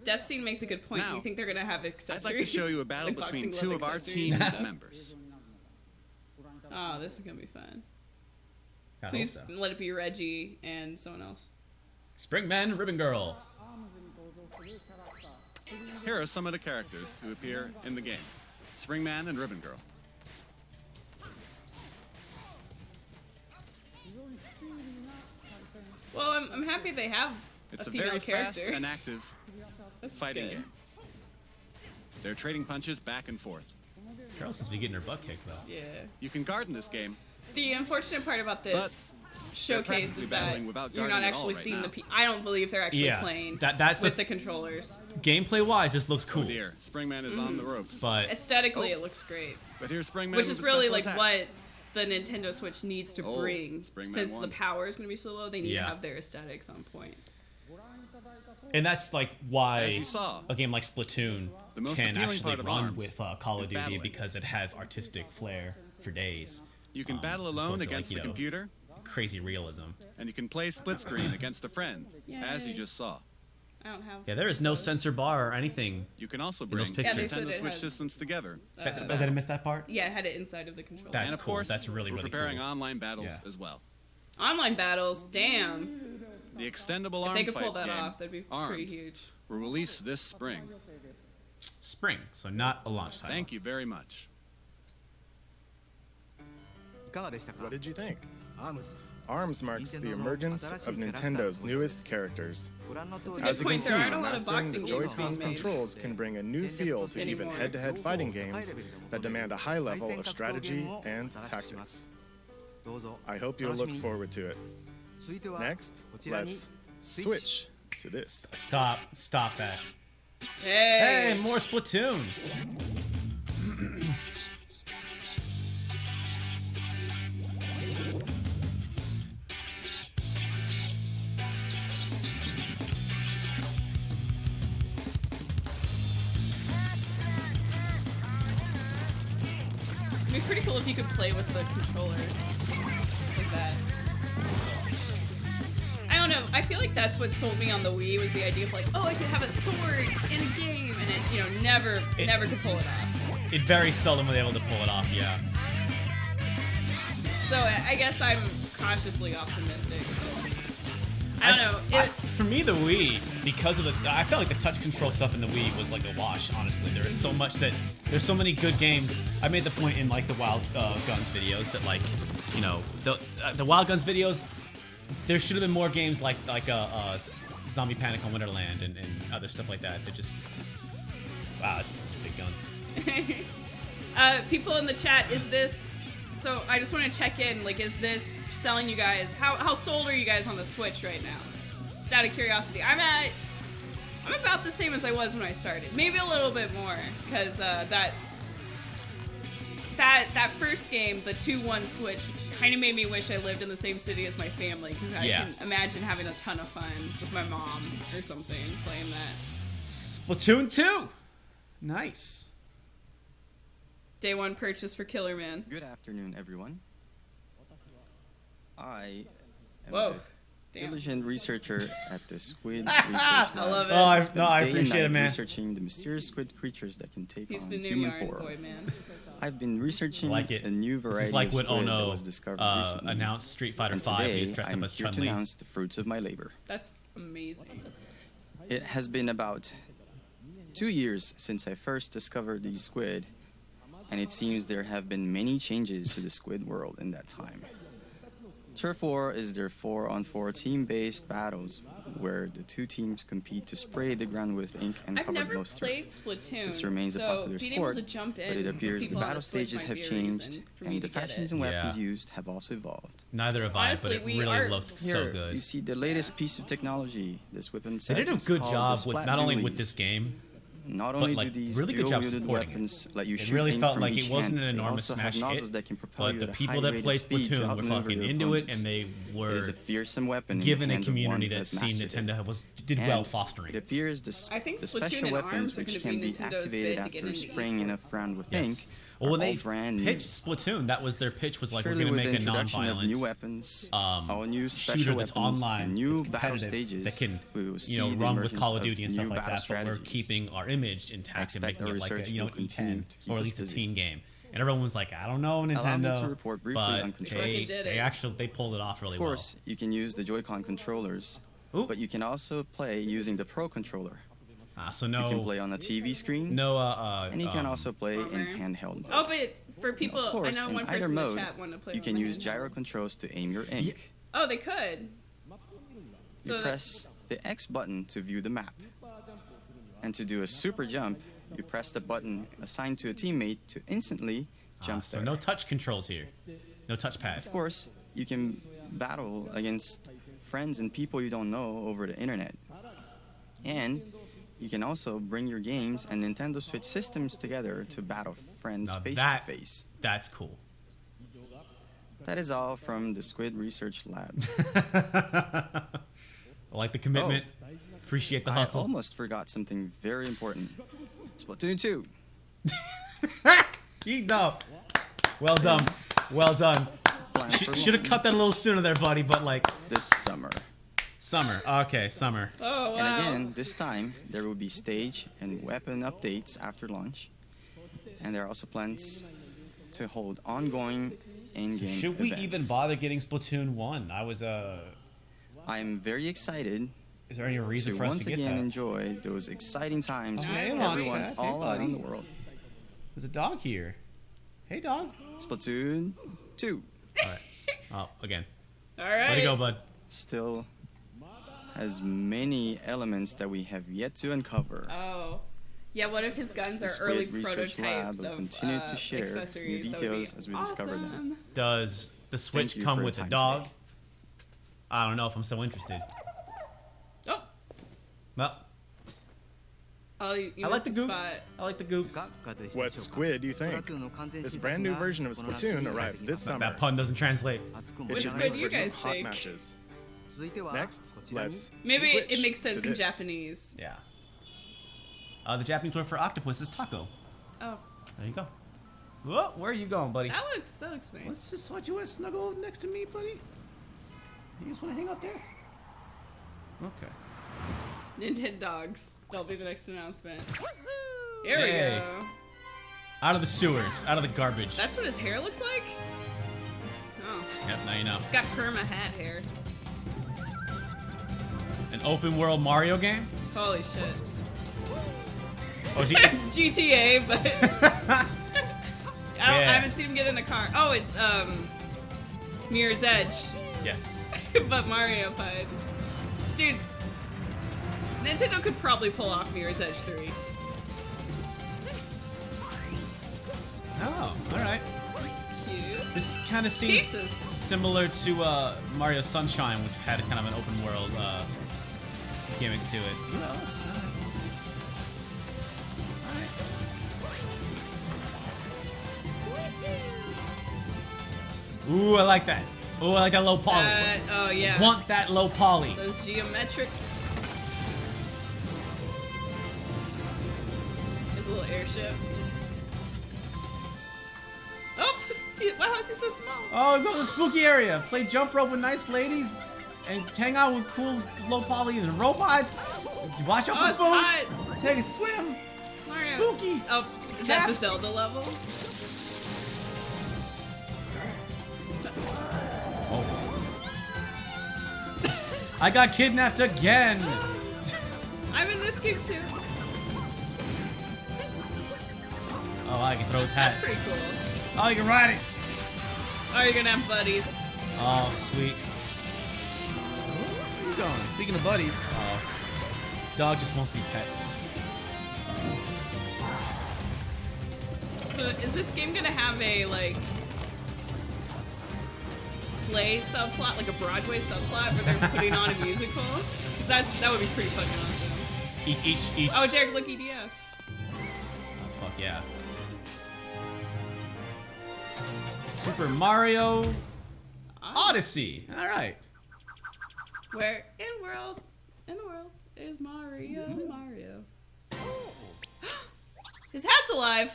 Death Scene makes a good point. Do
Now,
you think they're going to have
I'd
accessories?
like to show you a battle
Like
between
boxing
two
glove
of our
accessories
team
and stuff?
members.
Oh, this is going to be fun.
I hope
Please
so.
let it be Reggie and someone else.
Springman, Ribbon Girl.
Here are some of the characters who appear in the game. Springman and Ribbon Girl.
Well, I'm happy they have
It's
a
a
female
very fast
character.
and active
That's
fighting
good.
game. They're trading punches back and forth.
Carol seems to be getting her butt kicked though.
Yeah.
You can guard in this game.
The unfortunate part about this showcase
practically
is that
battling without
you're not
guarding at all
actually
right
seeing
now.
the I don't believe they're actually
Yeah,
playing
that's
with
the
the controllers.
gameplay wise. This looks cool,
Oh dear, Springman is on the ropes.
but
Aesthetically,
Oh.
it looks great.
But here's Springman
Which
with
is
a
really
special
like
attack.
what the Nintendo Switch needs to
Oh,
bring.
Springman
Since
won.
the power is going to be so low, they need
Yeah.
to have their aesthetics on point.
and that's like why
As you saw,
a game like Splatoon
the most
can
appealing
actually
part of
run
ARMS
with Call of
is
Duty
battling.
because it has artistic flair for days.
You can battle
as
alone
opposed to,
against
like,
the
you know,
computer,
Crazy realism.
and you can play split screen against a friend, as you
Yay.
just saw.
I don't have.
Yeah, there is no sensor bar or anything.
You can also
those
bring
pictures.
Yeah, they said
Nintendo
it
Switch
had-
systems together.
Did I miss that part?
Yeah, it had it inside of the controller.
That's
and of
cool.
course,
That's really,
we're
really
preparing
cool.
online battles
Yeah.
as well.
Online battles, damn.
The extendable
If
arm
they could
fight
pull that
game,
off, that'd be pretty
ARMS,
huge.
will release this spring.
Spring, so not a launch title.
Thank you very much.
What did you think? ARMS marks the emergence of Nintendo's newest characters.
That's a
As
good
you can
point.
see,
There aren't a lot of
mastering
boxing
the
games
Joy-Con's
being made.
controls can bring a new feel to even
Anymore.
head-to-head fighting games that demand a high level of strategy and tactics. I hope you'll look forward to it. Next, let's switch to this.
Stop that.
Hey!
Hey, more Splatoon.
It'd be pretty cool if you could play with the controller like that. I don't know. I feel like that's what sold me on the Wii was the idea of like, oh, I could have a sword in a game, and it, never could pull it off.
It very seldom was able to pull it off. Yeah.
So I guess I'm cautiously optimistic. I don't know.
For me, the Wii, because of I felt like the touch control stuff in the Wii was like a wash. Honestly, there is so much there's so many good games. I made the point in like the Wild Guns videos that like, you know, the Wild Guns videos. There should have been more games like Zombie Panic on Wonderland and other stuff like that. That just wow, it's big guns.
People in the chat, is this? So I just want to check in. Like, is this selling you guys? How sold are you guys on the Switch right now? Just out of curiosity, I'm about the same as I was when I started. Maybe a little bit more, because that first game, the 2-1 Switch, kind of made me wish I lived in the same city as my family, because I can imagine having a ton of fun with my mom or something playing that.
Splatoon 2, nice.
Day 1 purchase for Killer Man.
Good afternoon, everyone. I am
Whoa.
a
Damn.
diligent researcher at the Squid Research Lab.
I love it.
Oh, I
Spend day and
appreciate it,
night
man.
researching the mysterious squid creatures that can take
He's
on
the new
human
yarn
form.
boy, man.
I've been researching
Like it.
a new variety
This is like
of
when
squid that
Ono
was discovered recently.
announced Street Fighter
And
5.
today,
He's dressed
I'm
up as
here to
Chun-Li.
announce the fruits of my labor.
That's amazing.
It has been about 2 years since I first discovered these squid, and it seems there have been many changes to the squid world in that time. Turf War is their 4-on-4 team-based battles where the two teams compete to spray the ground with ink and
I've
cover
never
most
played
turf.
Splatoon,
This remains a
so
popular
being
sport,
able to jump
but
in
it
with
appears the
people on
battle
a Switch
stages
might
have
be a
changed,
reason for me
and
to
the
get
fashions
it.
and
Yeah.
weapons used have also evolved.
Neither have I,
Honestly,
but it
we
really
are-
looked
Here,
so
you
good.
see the latest piece of technology. This weapon
They
set
did a
is
good
called
job
the
with
Splat
not only with
Dualies.
this game.
Not
but,
only
like,
do these
really good job
dual-wielded
supporting it.
weapons let you
It
shoot
really
ink
felt
from
like
each
it wasn't
hand,
an
they
enormous
also have
smash
nozzles
hit,
that can propel
but
you
the
at a
people
high
that
rate
play
of speed to
Splatoon were
outmaneuver
fucking
your
into it,
opponents.
and they
It
were
is a fearsome weapon in
given
the
a
hands of one
community
who
that
has
seen
mastered it.
Nintendo did
And
well fostering.
It appears the
I think
the
Splatoon
special
and
weapons,
ARMS are
which
gonna
can
be
be
Nintendo's
activated
bid to get
after
into
spraying
esports.
enough ground with
Yes.
ink,
Well, when
are
they
all brand new.
pitched Splatoon, that was their pitch. Was like,
Surely
we're
with
gonna
the
make a
introduction of new
non-violent
weapons,
all
all new special
shooter that's
weapons,
online,
and new
that's
battle
competitive,
stages,
that can
we will see
run
the
with
emergence
Call of Duty and stuff
new
like
battle
that. But we're
strategies.
keeping our image intact and
expect
making
our
it like
research
a,
will continue
E10
to keep
or at
us
least a
busy.
teen game. And everyone was like, I don't know,
Allow me
Nintendo.
to report briefly
but
on controls.
They did it.
they pulled it off really
Of course, you can use the Joy-Con controllers,
well. Ooh.
but you can also play using the Pro controller.
So
You can
no,
play on a TV screen,
no,
and you can also play in
Bummer.
handheld mode.
Oh, but for people,
Of course,
I know
in
one
either
person in the
mode,
chat wanted to play
you
with
can
my
use
handheld.
gyro controls to aim your ink.
Oh, they could.
You
So
press the X button to view the map. And to do a super jump, you press the button assigned to a teammate to instantly jump
so
there.
no touch controls here, no touchpad.
Of course, you can battle against friends and people you don't know over the internet. And you can also bring your games and Nintendo Switch systems together to battle friends
Now
face
that-
to face.
That's cool.
That is all from the Squid Research Lab.
I like the commitment. Appreciate the
I
hustle.
almost forgot something very important. Splatoon 2.
No. Well done. Well done.
Planned for
Should have cut that a little sooner there, buddy. But like
this summer.
summer. Okay, summer.
Oh wow.
And again, this time there will be stage and weapon updates after launch. And there are also plans to hold ongoing in-game
Should we
events.
even bother getting Splatoon 1?
I am very excited
Is there any reason
to
for us
once
to get
again
that?
enjoy those exciting times
Oh,
with
hey,
everyone
Launchpad. Hey,
all
buddy.
around the world.
There's a dog here. Hey, dog.
Splatoon 2
All right. Oh, again.
All right.
Way to go, bud.
still has many elements that we have yet to uncover.
Oh. Yeah, what if his guns
The
are
Squid
early
Research Lab
prototypes
will
of
continue to share new
accessories? That would
details
be
as we discover them.
awesome.
Does the Switch
you
come
for your
with a
time
dog?
today.
I don't know if I'm so interested.
Oh,
Well,
you
I like
missed
the
a
goops.
spot.
I like the goops.
What squid do you think? This brand new version of Splatoon arrives this summer.
That pun doesn't translate.
It
Which
should
squid
make
you
for some
guys
hot
think?
matches. Next, let's
Maybe it
switch
makes
to
sense in
this.
Japanese.
Yeah. The Japanese word for octopus is taco.
Oh,
There you go. Whoa, where are you going, buddy?
that looks nice.
What's this? What, you want to snuggle next to me, buddy? You just want to hang out there? Okay.
Nintendo dogs. That'll be the next announcement. Here
Yay.
we go.
Out of the sewers, out of the garbage.
That's what his hair looks like? Oh,
Yep, now you know.
it's got perma hat hair.
open world Mario game?
Holy shit.
Oh, is he?
GTA, but I
Yeah.
haven't seen him get in a car. Oh, it's Mirror's Edge,
Yes.
but Mario-fied. Dude, Nintendo could probably pull off Mirror's Edge 3.
Oh, all right.
That's cute.
This kind of seems
Pieces.
similar to Mario Sunshine, which had kind of an open world gimmick to it. Ooh, else? Ooh, I like that. Ooh, I like that low poly.
Oh yeah.
Want that low poly.
Those geometric. There's a little airship. Oh, wow, how is he so small?
Oh, go to the spooky area. Play jump rope with nice ladies, and hang out with cool low poly and robots. Watch out
Oh,
for
it's
food.
hot.
Take a swim.
Mario.
Spooky.
Oh, is that the
Caps.
Zelda level?
I got kidnapped again.
I'm in this game too.
Oh, I can throw his hat.
That's pretty cool.
Oh, you can ride it.
Oh, you're gonna have buddies.
Oh, sweet. Where you going? Speaking of buddies, dog just wants to be pet.
So is this game gonna have a like play subplot, like a Broadway subplot where they're putting on a musical? 'Cause that would be pretty fucking awesome.
Each.
Oh, Derek, look, EDF.
Oh, fuck yeah. Super Mario Odyssey. All right.
Where in the world is Mario? Mario. His hat's alive.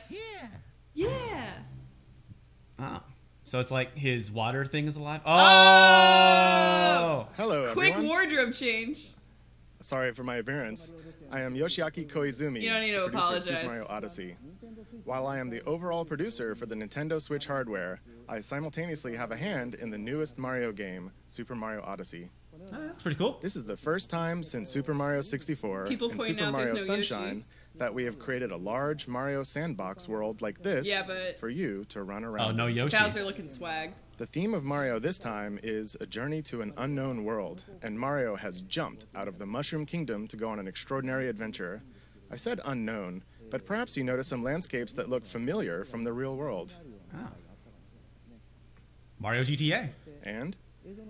Yeah.
Oh. So it's like his water thing is alive?
Oh!
Hello,
Quick
everyone.
wardrobe change.
Sorry for my appearance. I am Yoshiaki Koizumi,
You don't need to
the producer of Super
apologize.
Mario Odyssey. While I am the overall producer for the Nintendo Switch hardware, I simultaneously have a hand in the newest Mario game, Super Mario Odyssey.
That's pretty cool.
This is the first time since Super Mario 64
People
and
pointing
Super
out there's
Mario
no
Sunshine
Yoshi.
that we have created a large Mario sandbox world like this
Yeah, but-
for you to run
Oh,
around.
no
in.
Yoshi.
Bowser looking swag.
The theme of Mario this time is a journey to an unknown world, and Mario has jumped out of the Mushroom Kingdom to go on an extraordinary adventure. I said unknown, but perhaps you notice some landscapes that look familiar from the real world.
Oh. Mario GTA.
And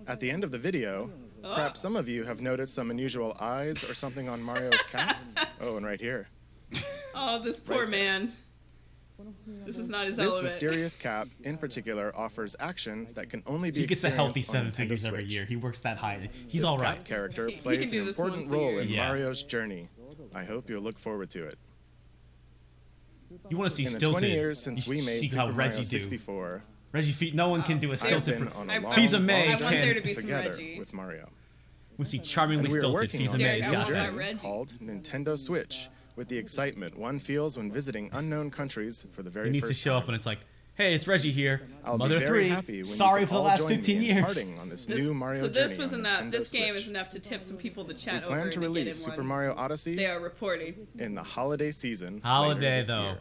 at the end of the video, perhaps some of you have noticed some unusual eyes or something on Mario's cap. Oh, and right here.
Oh, this poor
Right.
man. This is not his
This
element.
mysterious cap, in particular, offers action that can only be
He gets a healthy
experienced on
7
Nintendo
figures every
Switch.
year. He works that high. He's
This
all
cap
right.
character
He
plays
can do
an
this
important
once a
role
year.
in
Yeah.
Mario's journey. I hope you'll look forward to it.
You want to see
In the
stilted.
20 years since
you
we made
see
Super
how
Mario
Reggie do.
64,
Reggie feet. No one can do a
I have
stilted.
been on a
I-
long,
Fisa May
long
I want there
journey
to be some
together
Reggie.
with Mario.
We see
And
charmingly
we are
stilted.
working
Fisa
on
May
this
Derek,
has
I
new
got
want
it.
my
journey
Reggie.
called Nintendo Switch, with the excitement one feels when visiting unknown countries for the very
He needs to
first
show
time.
up and it's like, hey, it's Reggie here.
I'll
Mother
be very
3.
happy when
Sorry
you
for
can
the
all
last
join
15
me in
years.
parting on this
This-
new Mario
so this
journey
was
on
enough.
Nintendo
This game
Switch.
is enough to tip some people to
We
chat over
plan
and
to
get in
release Super
one.
Mario Odyssey
They are reporting.
in the holiday season.
Holiday,
later this
though.
year.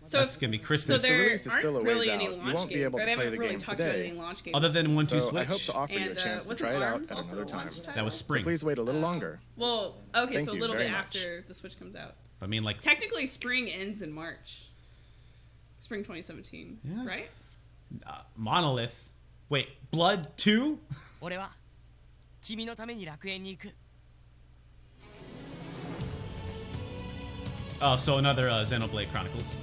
So
That's
if-
going to be
So
Christmas.
there
release is still a
aren't
ways
really any
out. You
launch
won't be
games.
able
Or
to
they
play
haven't
the
really
game
talked about
today.
any launch games.
Other than 1-2
So
Switch.
I hope to offer you a
And
chance to
wasn't
try it out
ARMS
at
also
another
a
time.
launch title?
That was
So
spring.
please wait a little longer.
Well, okay,
Thank
so a
you
little
very
bit
much.
after the Switch comes out.
I mean, like,
Technically, spring ends in March. Spring 2017,
Yeah.
right?
Monolith. Wait, Blood 2?
俺は君のために楽園に行く
Oh, so another Xenoblade Chronicles.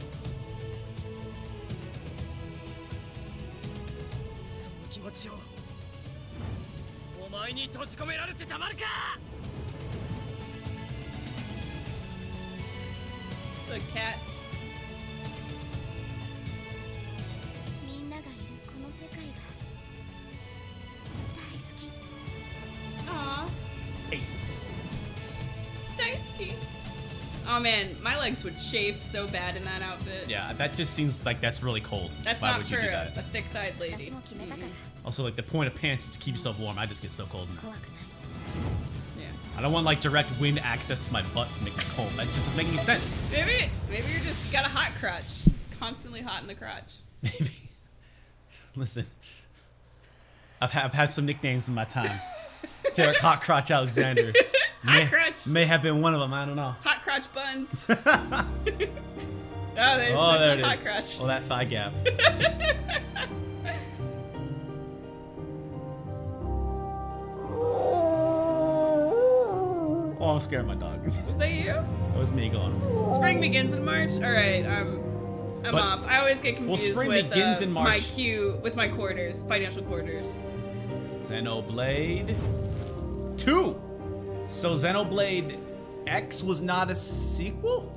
その気持ちをお前に閉じ込められてたまるか
The cat.
みんながいるこの世界が大好き
Aw,
Ace.
Daisuke. Oh man, my legs would chafe so bad in that outfit.
Yeah, that just seems like that's really cold.
That's
Why
not
would
for
you do
a
that?
thick-thighed lady.
私も決めたから
Also, like, the point of pants is to keep yourself warm. I just get so cold now.
怖くない
Yeah.
I don't want like direct wind access to my butt to make me cold. That just doesn't make any sense.
Maybe you're just got a hot crotch. It's constantly hot in the crotch.
Maybe. Listen, I've had some nicknames in my time. Derek Hot Crotch Alexander.
Crotch.
May have been one of them. I don't know.
Hot crotch buns. there's
there
some
it
hot
is.
crotch.
Oh, that thigh gap. Oh, I'm scared of my dog.
Was that you?
That was me going.
Spring begins in March. All right, I'm
But-
off. I always get confused
spring
with
begins in March.
my quarters, financial quarters.
Xenoblade 2. So Xenoblade X was not a sequel?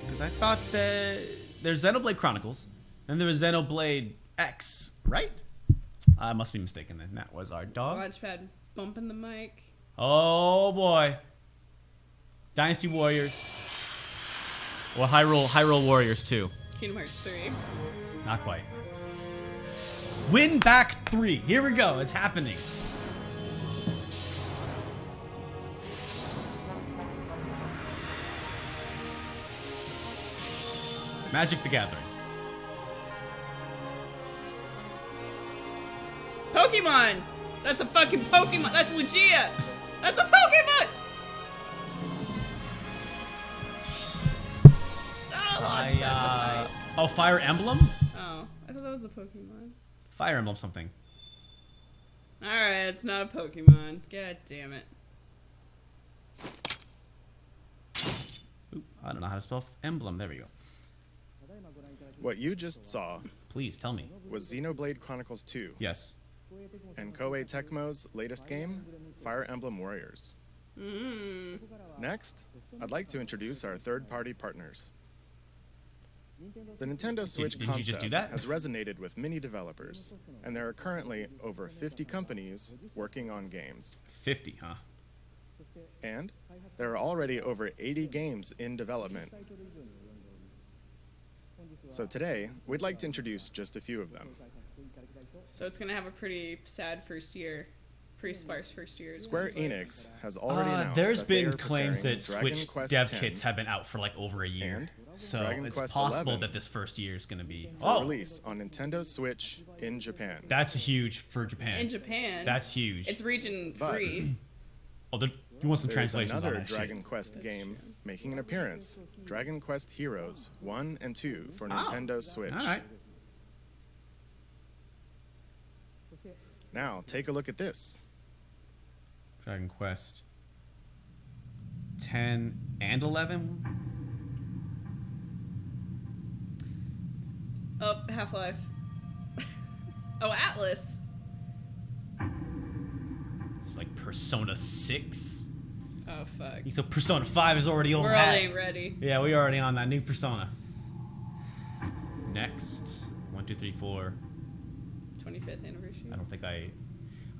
Because I thought that there's Xenoblade Chronicles, and there was Xenoblade X, right? I must be mistaken then. That was our dog.
Launchpad bumping the mic.
Oh boy. Dynasty Warriors. Or Hyrule Warriors 2.
Kingdom Hearts 3.
Not quite. Win back 3. Here we go. It's happening. Magic the Gathering.
Pokemon! That's a fucking Pokemon! That's Lugia! That's a Pokemon!
Oh, Fire Emblem?
Oh, I thought that was a Pokemon.
Fire Emblem something.
Alright, it's not a Pokemon. God damn it.
Ooh, I don't know how to spell emblem. There we go.
What you just saw
Please tell me.
was Xenoblade Chronicles 2
Yes.
and Koei Tecmo's latest game, Fire Emblem Warriors. Next, I'd like to introduce our third-party partners. The Nintendo Switch
didn't you just
concept
do that?
has resonated with many developers, and there are currently over 50 companies working on games.
50, huh?
And there are already over 80 games in development. So today, we'd like to introduce just a few of them.
So it's gonna have a pretty sad first year. Pretty sparse first year. it
Square
sounds like.
Enix has already announced
There's
that they
been
are
claims
preparing
that
Dragon
Switch
Quest
dev
X
kits have been out for like over a year.
and
So
Dragon
it's
Quest
possible
11
that this first year is going to be...
for
Oh,
release on Nintendo Switch in Japan.
that's huge for Japan.
In Japan.
That's huge.
It's region
But-
free.
Oh, you want some
There's
translations on
another
that
Dragon
shit.
Quest game making an appearance, Dragon Quest Heroes 1 and 2 for Nintendo Switch.
All right.
Now, take a look at this.
Dragon Quest 10 and 11?
Oh, Half-Life. Oh, Atlas.
It's like Persona 6.
Oh, fuck.
So Persona 5 is already over.
We're already ready.
Yeah, we already on that new Persona. Next. 1, 2, 3, 4.
25th anniversary.
I don't think I'm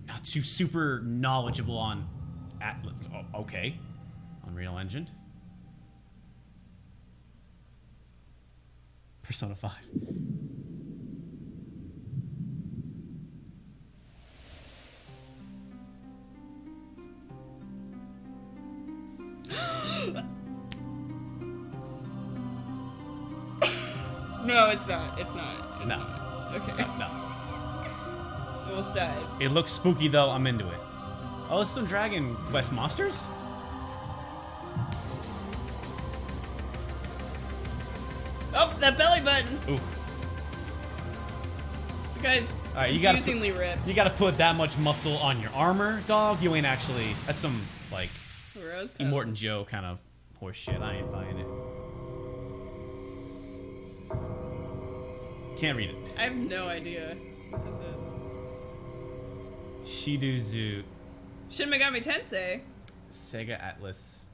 not too super knowledgeable on Atlas. Oh, okay. Unreal Engine. Persona 5.
No, it's not. It's not. It's
No.
not. Okay.
No.
Almost died.
It looks spooky though. I'm into it. Oh, it's some Dragon Quest monsters?
Oh, that belly button.
Ooh.
The guy's
All right, you gotta
confusingly ripped.
You gotta put that much muscle on your armor, dog. You ain't actually. That's some like
Rose petals.
Immortan Joe kind of horse shit. I ain't buying it. Can't read it.
I have no idea what this is.
Shiduzu
Shin Megami Tensei.
Sega Atlas.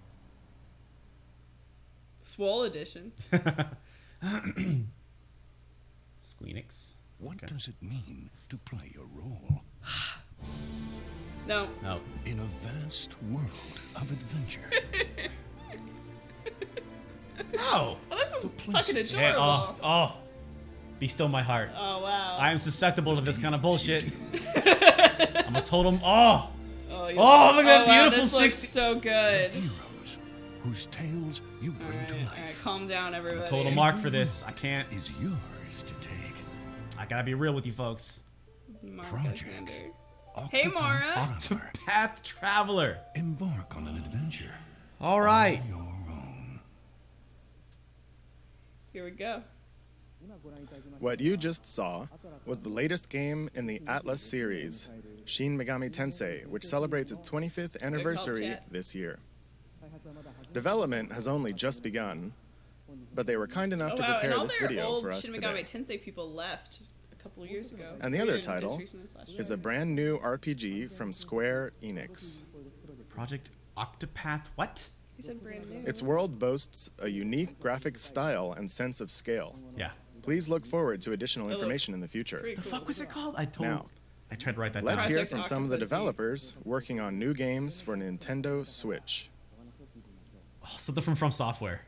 Swole edition.
Squeenix.
What
Okay.
does it mean to play a role
No.
No.
in a vast world of adventure?
Oh.
Well, this is
The
fucking
places.
Hey,
adorable.
oh. Be still my heart.
Oh, wow.
I am susceptible to this kind of bullshit. I'm a totem. Oh.
Oh,
Oh, look at that
wow,
beautiful
this looks
60.
so good.
Heroes whose tales you bring to
All right,
life
calm down, everybody.
Total mark for this. I can't.
is yours to take.
I gotta be real with you folks.
Mark
Project
Alexander.
Octopath
Hey, Mara.
Traveler.
Path Traveler.
Embark on an adventure
All right.
of your own.
Here we go.
What you just saw was the latest game in the Atlas series, Shin Megami Tensei, which celebrates its 25th anniversary
chat.
this year. Development has only just begun, but they were kind enough
Oh
to
wow, and
prepare
all
this
their
video
old
for us
Shin Megami
today.
Tensei people left a couple of years ago.
And the
Or
other
even just
title
recently this last year.
is a brand new RPG from Square Enix.
Project Octopath. What?
He said brand new.
Its world boasts a unique graphic style and sense of scale.
Yeah.
Please look forward to additional
looks
information in the future.
Pretty
The
cool.
fuck was it called? I tried to write that
Let's
down.
hear
Project
from some of the
Octopath.
developers working on new games for Nintendo Switch.
Oh, something from Software.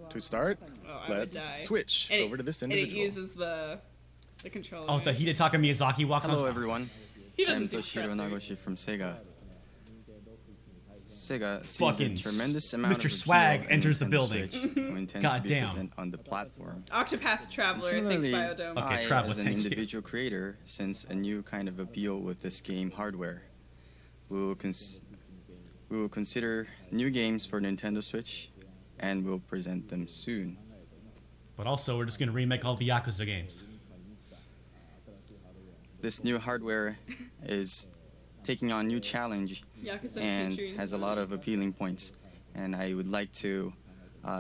To start,
Oh, I would
let's
die.
switch
And
over to this
And
individual.
it uses the controller.
Oh, the Hidetaka Miyazaki walks
Hello
on.
everyone.
He
I'm
doesn't do
Toshiro
pressers.
Nagoshi from Sega. Sega sees
Fucking
a tremendous amount
Mr.
of
Swag
appeal in
enters the
Nintendo
building.
Switch, who intends
God
to be
damn.
present on the platform.
Octopath Traveler. Thanks,
Similarly,
Biodome.
Okay,
I,
Traveler,
as an
thank you.
individual creator, sense a new kind of appeal with this game hardware. We will consider new games for Nintendo Switch, and we'll present them soon.
But also, we're just gonna remake all the Yakuza games.
This new hardware is taking on new challenge
Yakuza
and
featuring
has a
some-
lot of appealing points. And I would like to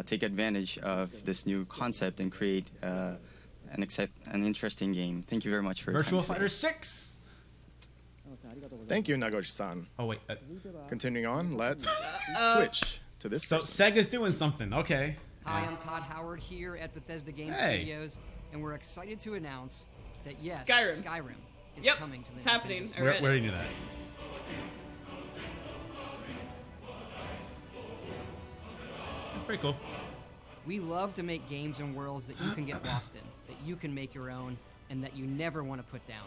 take advantage of this new concept and create an interesting game. Thank you very much for your
Virtual
time today.
Fighter 6.
Thank you, Nagoshi-san.
Oh wait.
Continuing on, let's switch to this
So
person.
Sega's doing something. Okay.
Hi, I'm Todd Howard here at Bethesda Game
Hey.
Studios, and we're excited to announce that yes,
Skyrim.
is
Yep,
coming to the
it's
Nintendo
happening.
Switch.
I
Where,
read
where
it.
do you do that? That's pretty cool.
We love to make games and worlds that you can get lost in, that you can make your own, and that you never want to put down.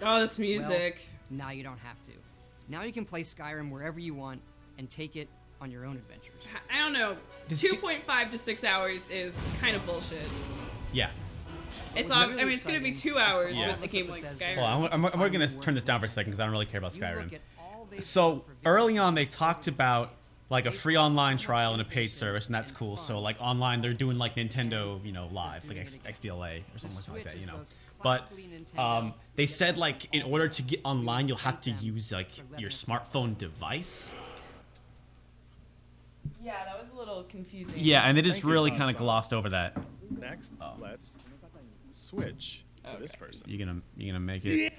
Oh, this music.
Now you don't have to. Now you can play Skyrim wherever you want and take it on your own adventures.
I don't know.
This
2.5 to 6 hours is kind of bullshit.
Yeah.
It's
What's
all,
really
I mean, it's gonna be
exciting
2 hours
is
Yeah.
with a game like
Bethesda-
Skyrim.
Well, we're
Finally
gonna
work
turn this down for a second because I don't really care about
You look
Skyrim.
at all they've
So
done for video
early on, they
games,
talked about like a free online trial and a paid service, and that's cool. So like online, they're doing like Nintendo, you know, live, like XBLA or something like that, you know. But they said like in order to get online, you'll have to use like your smartphone device.
Yeah, that was a little confusing.
Yeah, and they just
Thank you,
really
Todd
kind of
Song.
glossed over that.
Next, let's switch to this person.
You gonna make it?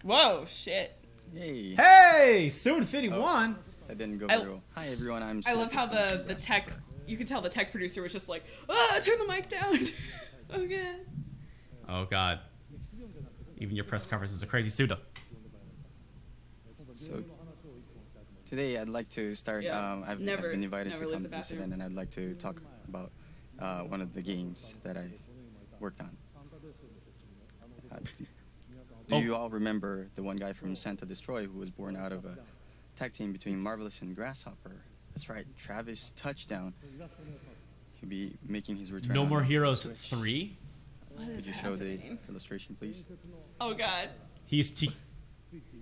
Whoa, shit.
Hey,
Hey, Suit 51.
that didn't go
I-
very well. Hi everyone, I'm
I love how
Sophie
the tech, you could tell the tech producer was just like, turn the mic down. Oh, God.
Oh God. Even your press conference is a crazy pseudo.
So today I'd like to start.
Yeah,
I've
never-
been invited
never
to
leave
come
the
to this
bathroom.
event, and I'd like to talk about one of the games that I worked on. Do you all remember the one guy from Santa Destroy who was born out of a tag team between Marvelous and Grasshopper? That's right, Travis Touchdown. He'll be making his return.
No
on
More
the
Heroes
Switch.
3.
Could you show the illustration, please?
Oh, God.
He's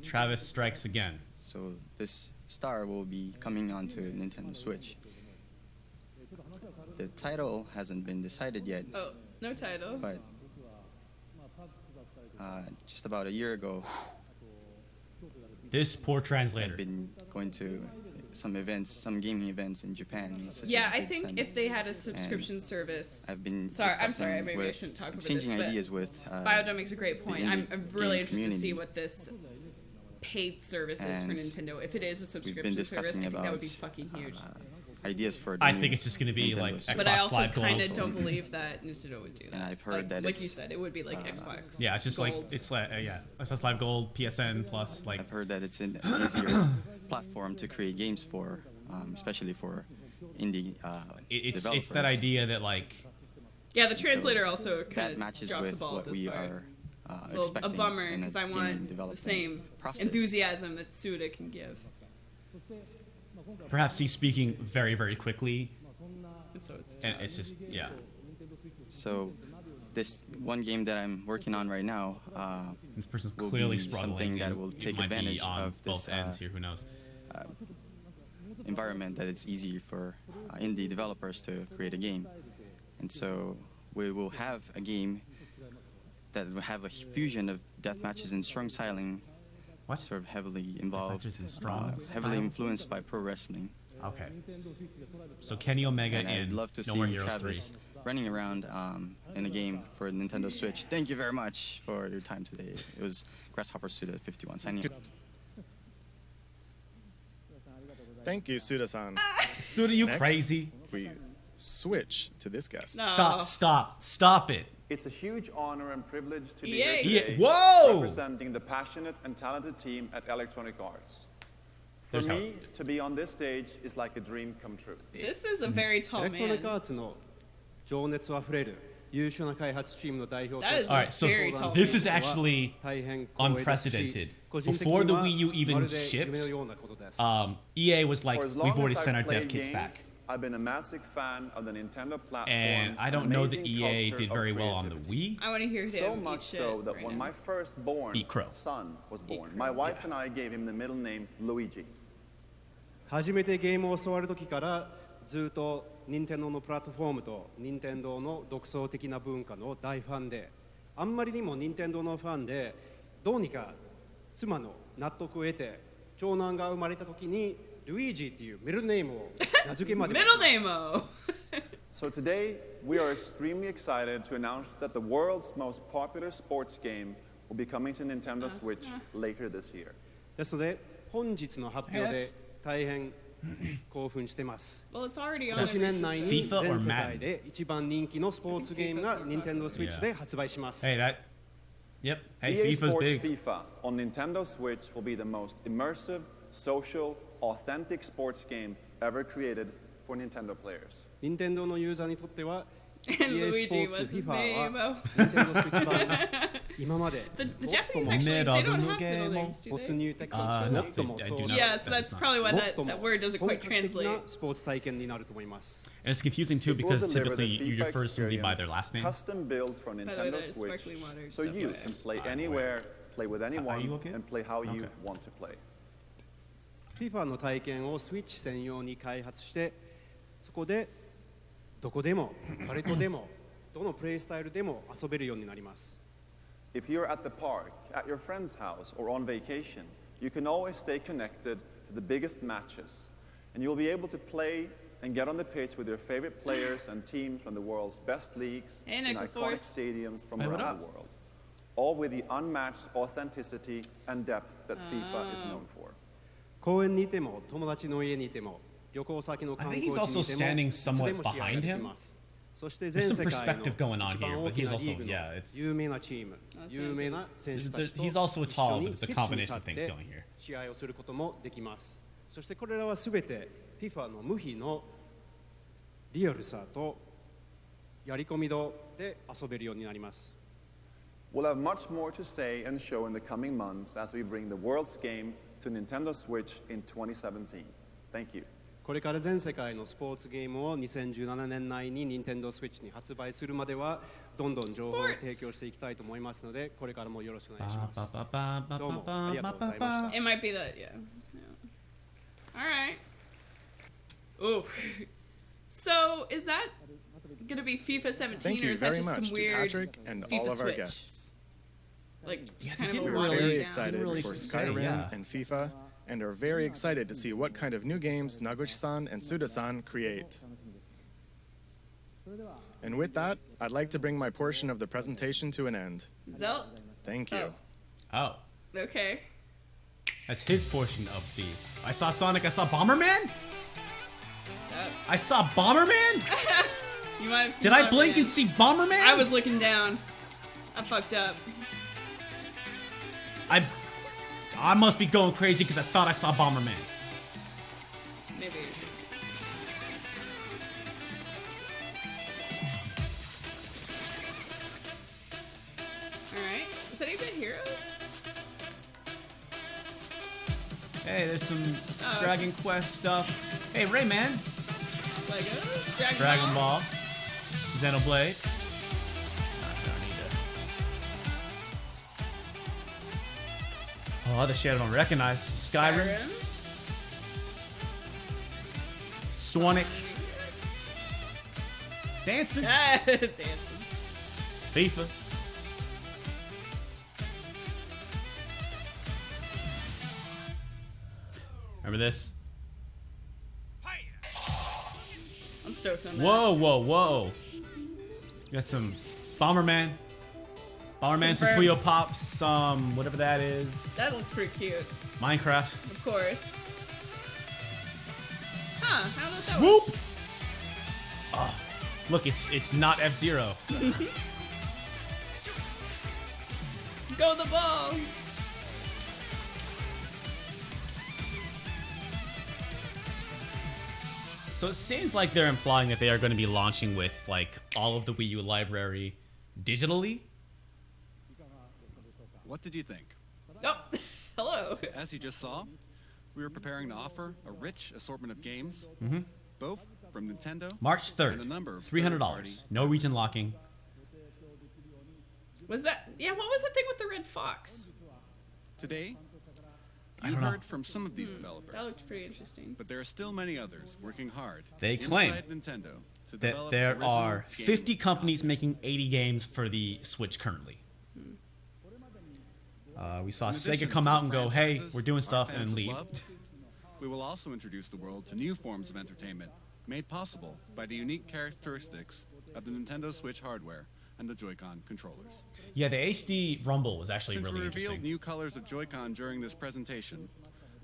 Travis strikes again.
So this star will be coming onto Nintendo Switch. The title hasn't been decided yet,
Oh, no title.
but just about a year ago,
This poor translator.
I've been going to some events, some gaming events in Japan. Such
Yeah,
as
I
Big
think
Sun.
if they had a subscription service.
I've been
Sorry, I'm
discussing
sorry, maybe I
with-
shouldn't talk about this,
exchanging
but
ideas with
Biodome makes a great point.
indie
I'm really
game
interested to see
community.
what this paid service is for
And
Nintendo. If it is a
we've
subscription
been
service, I
discussing
think that would be
about
fucking huge.
ideas for.
I
the
think
new
it's just gonna be
Nintendo
like
Switch.
But I
Xbox
also
Live Gold.
kind of don't believe that Nintendo would do that.
And I've heard that
like you
it's,
said, it would be like Xbox.
Yeah, it's just
Gold.
like it's like yeah, SS Live Gold, PSN plus like
I've heard that it's an easier platform to create games for, especially for indie
it's
developers.
that idea that like
Yeah, the translator also
that
kind of
matches
dropped the
with
ball
what
at this
we
part.
are
It's a
expecting
bummer
in a
because I
game
want the
development
same
process.
enthusiasm that Suda can give.
Perhaps he's speaking very, very quickly,
And so it's
and it's just yeah.
So this one game that I'm working on right now
This person's
will
clearly
be
struggling.
something that
and
will
it
take
might be
advantage
on
of
both
this
ends here. Who knows?
environment that it's easy for indie developers to create a game. And so we will have a game that will have a fusion of death matches and strong styling,
What?
sort of heavily involved,
matches and strong
heavily
style?
influenced by pro wrestling.
Okay. So Kenny Omega
And I'd
in
love to
No
see
More Heroes 3.
Travis running around in a game for Nintendo Switch. Thank you very much for your time today. It was Grasshopper Suda 51 signing out.
Thank you, Suda-san.
Suda, you
Next,
crazy?
We switch to this guest.
No.
Stop it.
It's a huge honor and privilege to be
Yay.
here today,
Whoa!
representing the passionate and talented team at Electronic Arts. For
There's how-
me, to be on this stage is like a dream come true.
This is a very tall
エレクトロニック
man.
アーツの情熱あふれる優秀な開発チームの代表と
That
し
is
て
All right, so
very tall.
this is actually
大変光栄ですし
unprecedented.
個人的
Before
に
the
は
Wii U even
まるで
shipped,
夢のようなことです。
EA was like,
For as
we've
long
already
as
sent our
I've
dev
played
kits back.
games, I've been a massive fan of the Nintendo platforms
And I don't know that
amazing
EA
culture
did
of
very well on the
creativity.
Wii.
I want to hear him
So
eat
much
shit
so that
right
when
now.
my firstborn
Eat crow.
son was born,
crow,
my wife and I gave him the middle name Luigi.
初めてゲームを教わる時からずっと任天堂のプラットフォームと任天堂の独創的な文化の大ファンで、あんまりにも任天堂のファンで、どうにか妻の納得を得て長男が生まれた時にルイージっていうミドルネームを名付けまでしま
Middle
した。
name-o.
So today, we are extremely excited to announce that the world's most popular sports game will be coming to Nintendo Switch later this year.
ですので本日の発表で
That's-
大変興奮してます。
Well, it's already
今
on
年
their
年内
system.
に
FIFA or
全世界で一番人気のスポーツゲームが Nintendo Switch で発売します。
Hey, that. Yep. Hey,
EA
FIFA's
Sports
big.
FIFA on Nintendo Switch will be the most immersive, social, authentic sports game ever created for Nintendo players.
任天堂のユーザーにとっては
And
EA スポ
Luigi
ーツ
was his
FIFA
name.
は
Oh.
Nintendo Switch 版が今まで
The
最
Japanese
も
actually, they don't have middle
game.
names, do
没
they?
入的、
no,
最も
I
そう
do not.
Yeah, so
That
that's
is not.
probably why
最
that
も
word doesn't
本
quite
格的な
translate.
スポーツ体験になると思います。
And it's confusing too
It will
because
deliver
typically
the
you
FIFA
refer to somebody by their
experience,
last name.
custom built for
the way,
Nintendo
the
Switch,
sparkly water
so
stuff
you
like
can
that.
play
I'm
anywhere, play with anyone,
you okay?
and play how you
Okay.
want to play.
FIFA の体験をスイッチ専用に開発してそこでどこでも誰とでもどのプレイスタイルでも遊べるようになります。
If you're at the park, at your friend's house, or on vacation, you can always stay connected to the biggest matches, and you'll be able to play and get on the pitch with your favorite players and teams from the world's best leagues
Hey,
in
Nick,
iconic
of course.
stadiums from
Hey, what
around
up?
the world, all with the unmatched authenticity and depth that FIFA is known for.
公園にいても友達の家にいても旅行先の観
I
光
think
地
he's
に
also
いても
standing
いつで
somewhat
も試合が
behind
でき
him.
ます。そして
There's
全
some
世界
perspective going
の
on
一番
here,
大
but
き
he's
な
also
リーグの
yeah, it's
有名なチーム、有名な選手たちと
He's also
一
tall,
緒に
but it's a
ピッチに
combination
立
of
っ
things
て
going here.
試合をすることもできます。そしてこれらはすべて FIFA の無比のリアルさとやり込み度で遊べるようになります。
We'll have much more to say and show in the coming months as we bring the world's game to Nintendo Switch in 2017. Thank you.
これから全世界のスポーツゲームを2017年内に Nintendo Switch に発売するまではどんどん情報を提供していきたいと思いますのでこれからもよろしくお願いします。どうもありがとうございました。
It might be that, yeah. All right. Ooh. So, is that gonna be FIFA 17
Thank
or
you
is that
very
just some
much to
weird
Patrick and
FIFA
all of our
Switch?
guests.
Like, just
they
kind of a
didn't
We're
watered
very
down.
excited
really
for
say,
Skyrim
yeah.
and FIFA and are very excited to see what kind of new games Naguchi-san and Suda-san create. And with that, I'd like to bring my portion of the presentation to an end.
Zelt?
Thank you.
Oh,
Okay.
that's his portion of the. I saw Sonic. I saw Bomberman. I saw Bomberman.
You might have seen
Did I
Bomberman.
blink and see Bomberman?
I was looking down. I fucked up.
I must be going crazy because I thought I saw Bomberman.
Maybe.
Hey, there's some Dragon Quest stuff. Hey, Rayman.
Lego.
Dragon Ball. Xenoblade. Oh, other shit I don't recognize. Skyrim. Sonic. Dancing.
Dancing.
FIFA. Remember this?
I'm stoked on that.
Whoa, whoa, whoa. Got some Bomberman. Bomberman, some Puyo Pops, some whatever that is.
That looks pretty cute.
Minecraft.
Of course. Huh, how about that
Swoop! Oh, look, it's not F-Zero.
Go the ball!
So it seems like they're implying that they are going to be launching with like all of the Wii U library digitally.
What did you think?
Oh, hello.
As you just saw, we are preparing to offer a rich assortment of games, both from Nintendo
March
and a number
3rd,
of
$300. No region locking.
Was that? Yeah, what was the thing with the red fox?
Today,
I
you
don't know.
heard from some of these developers,
That looked pretty interesting.
but there are still many others working hard
They claim
inside Nintendo to
that
develop
there
original
are
game
50 companies making 80 games for the Switch currently. We saw
In addition
Sega come
to
out
the
and go, hey,
franchises
we're doing
our
stuff,
fans
and
have
leave.
loved, we will also introduce the world to new forms of entertainment made possible by the unique characteristics of the Nintendo Switch hardware and the Joy-Con controllers.
Yeah, the HD Rumble was actually
Since
really
we revealed
interesting.
new colors of Joy-Con during this presentation,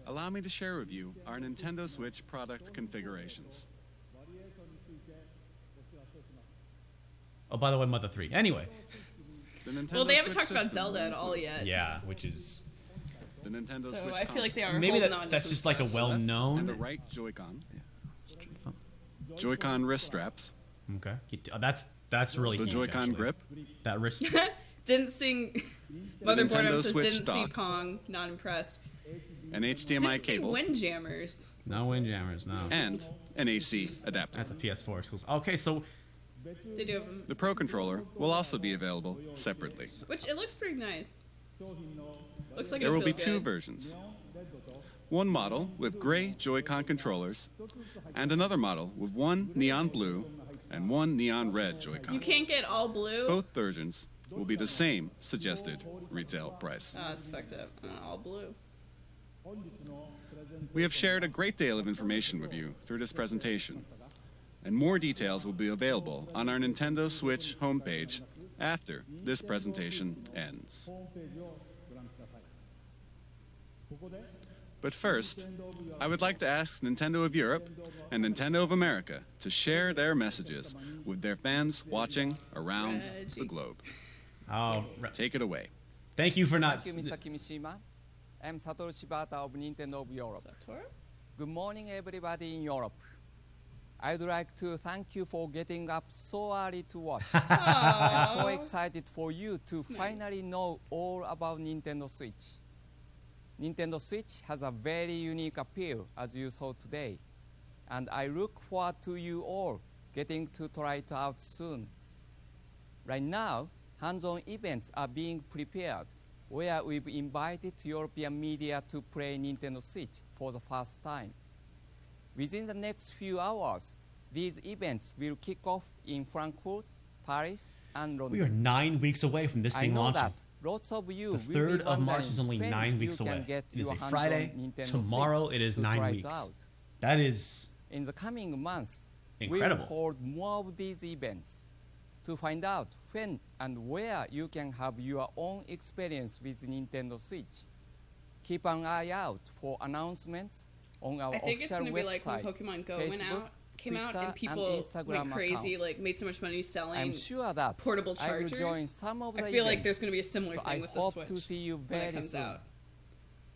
allow me to share with you our Nintendo Switch product configurations.
Oh, by the way, Mother 3. Anyway.
The Nintendo
Well, they haven't
Switch
talked about
system
Zelda
will
at all
include
yet.
Yeah, which is...
The Nintendo
So
Switch
I feel like they are
Maybe
holding on to
that's
some
just like a
stuff.
well-known...
and the right Joy-Con. Joy-Con wrist straps.
Okay. That's really
The
huge,
Joy-Con
actually.
grip.
That wrist...
Didn't sing. Mother
Nintendo
Boredom says
Switch
didn't see
dock.
Pong. Not impressed.
An HDMI
Didn't see
cable.
Windjammers.
No Windjammers, no.
And an AC adapter.
That's a PS4 exclusive. Okay, so...
They do have them.
The Pro Controller will also be available separately.
Which it looks pretty nice. Looks like
There
it'll
will be
feel
two
good.
versions. One model with gray Joy-Con controllers, and another model with one neon blue and one neon red Joy-Con.
You can't get all blue.
Both versions will be the same suggested retail price.
Oh, it's fucked up. All blue.
We have shared a great deal of information with you through this presentation, and more details will be available on our Nintendo Switch homepage after this presentation ends. But first, I would like to ask Nintendo of Europe and Nintendo of America to share their messages with their fans watching around the globe.
Oh,
Take it away.
thank you for not...
Thank you, Mr. Kimishima. I'm Satoru Shibata of Nintendo of Europe. Good morning, everybody in Europe. I'd like to thank you for getting up so early to watch. I'm so excited for you to finally know all about Nintendo Switch. Nintendo Switch has a very unique appeal, as you saw today, and I look forward to you all getting to try it out soon. Right now, hands-on events are being prepared, where we've invited European media to play Nintendo Switch for the first time. Within the next few hours, these events will kick off in Frankfurt, Paris, and London.
We are 9 weeks away from this
I
thing
know
launching.
that lots of you
The
will
3rd
be
of March
wondering
is only
when
9 weeks
you can
away.
get
It is
your
a
hands
Friday.
on Nintendo
Tomorrow
Switch
it is
to
9
try it
weeks.
out.
That is...
In the coming months,
Incredible.
we will hold more of these events. To find out when and where you can have your own experience with Nintendo Switch, keep an eye out for announcements on our
I think it's
official
gonna be like
website,
when Pokemon Go
Facebook,
came out,
Twitter,
and people
Instagram
went crazy,
accounts.
like made so much money selling
I'm sure that
portable
I will
chargers.
join some of the
I feel like
events,
there's gonna be a similar
so
thing
I
with the
hope
Switch
to see you
when it
very
comes
soon.
out.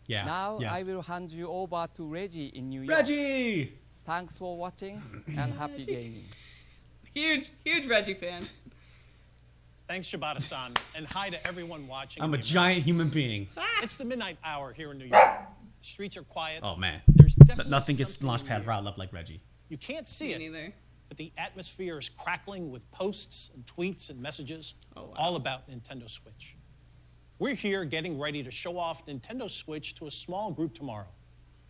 Yeah.
Now
yeah.
I will hand you over to Reggie in New York.
Reggie!
Thanks for watching and happy gaming.
Huge Reggie fan.
Thanks, Shibata-san, and hi to everyone watching.
I'm
in
a
the
giant human being.
It's the midnight hour here in New York. Streets are quiet.
Oh man,
There's definitely
nothing gets
something
launchpad
here.
riled up like Reggie.
You can't see it,
neither.
but the atmosphere is crackling with posts and tweets and messages
wow.
all about Nintendo Switch. We're here getting ready to show off Nintendo Switch to a small group tomorrow.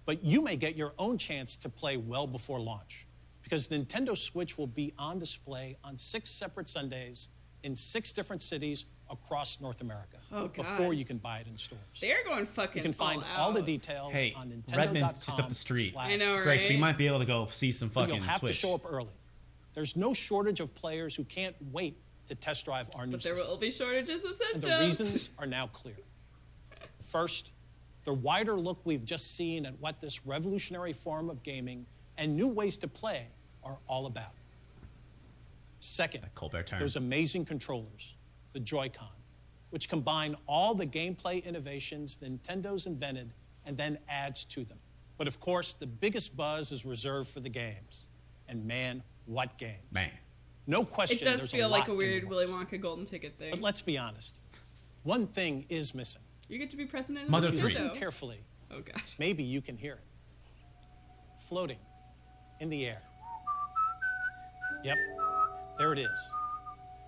But you may get your own chance to play well before launch, because Nintendo Switch will be on display on 6 separate Sundays in 6 different cities across North America before you can buy it in stores.
They're going fucking
You can find all the details on Nintendo.com.
Redmond just up the street.
I know, right?
Great, so we might be able to go see some
But
fucking
you'll have
Switch.
to show up early. There's no shortage of players who can't wait to test drive our new
But there
system.
will be shortages of systems.
And the reasons are now clear. First, the wider look we've just seen at what this revolutionary form of gaming and new ways to play are all about. Second,
Colbert term.
those amazing controllers, the Joy-Con, which combine all the gameplay innovations Nintendo's invented and then adds to them. But of course, the biggest buzz is reserved for the games. And man, what games?
Man.
No question.
It does
there's
feel
a
like
lot
a weird
in the
Willy
works.
Wonka golden ticket thing.
But let's be honest. One thing is missing.
You get to be president of
Mother
the
If you
three.
listen
Nintendo.
carefully,
Oh god.
maybe you can hear it. Floating in the air. Yep, there it is.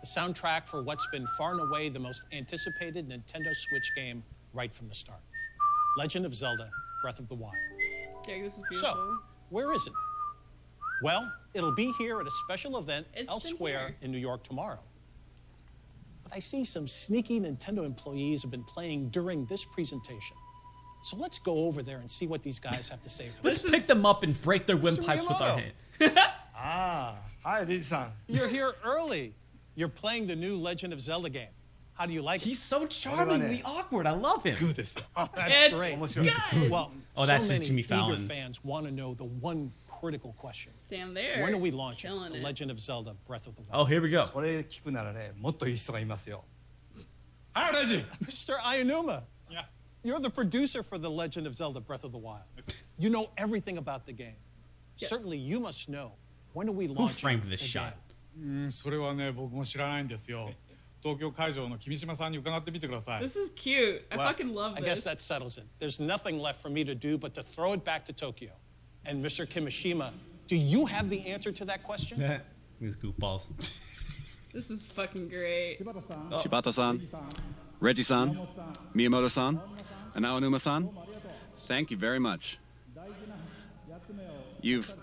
The soundtrack for what's been far and away the most anticipated Nintendo Switch game right from the start. Legend of Zelda, Breath of the Wild.
Derek, this is beautiful.
So, where is it? Well, it'll be here at a special event
It's been
elsewhere
here.
in New York tomorrow. But I see some sneaky Nintendo employees have been playing during this presentation. So let's go over there and see what these guys have to say for
Let's
us.
pick them up and break their
Mr.
windpipes with our
Miyamoto.
hand.
Hi, Riz-san.
You're here early. You're playing the new Legend of Zelda game. How do you like it?
He's so charmingly awkward. I love him.
Oh, that's
It's
great.
good.
Well,
Oh, that's
so
his
many
Jimmy
eager
Fallon.
fans want to know the one critical question.
Damn, there.
When are we launching
Killing
The
it.
Legend of Zelda Breath of the Wild?
Oh, here we go.
それ聞くならね、もっといい人がいますよ。
Mr. Ayanuma, you're the producer for The Legend of Zelda Breath of the Wild. You know everything about the game.
Yes.
Certainly you must know, when are we
Who
launching
framed this
the
shot?
game?
それはね、僕も知らないんですよ。東京会場の君島さんに伺ってみてください。
This is cute. I
Well,
fucking love
I
this.
guess that settles it. There's nothing left for me to do but to throw it back to Tokyo. And Mr. Kimishima, do you have the answer to that question?
These goofballs.
This is fucking great.
Shibata-san, Reggie-san, Miyamoto-san, and Aonuma-san, thank you very much. You've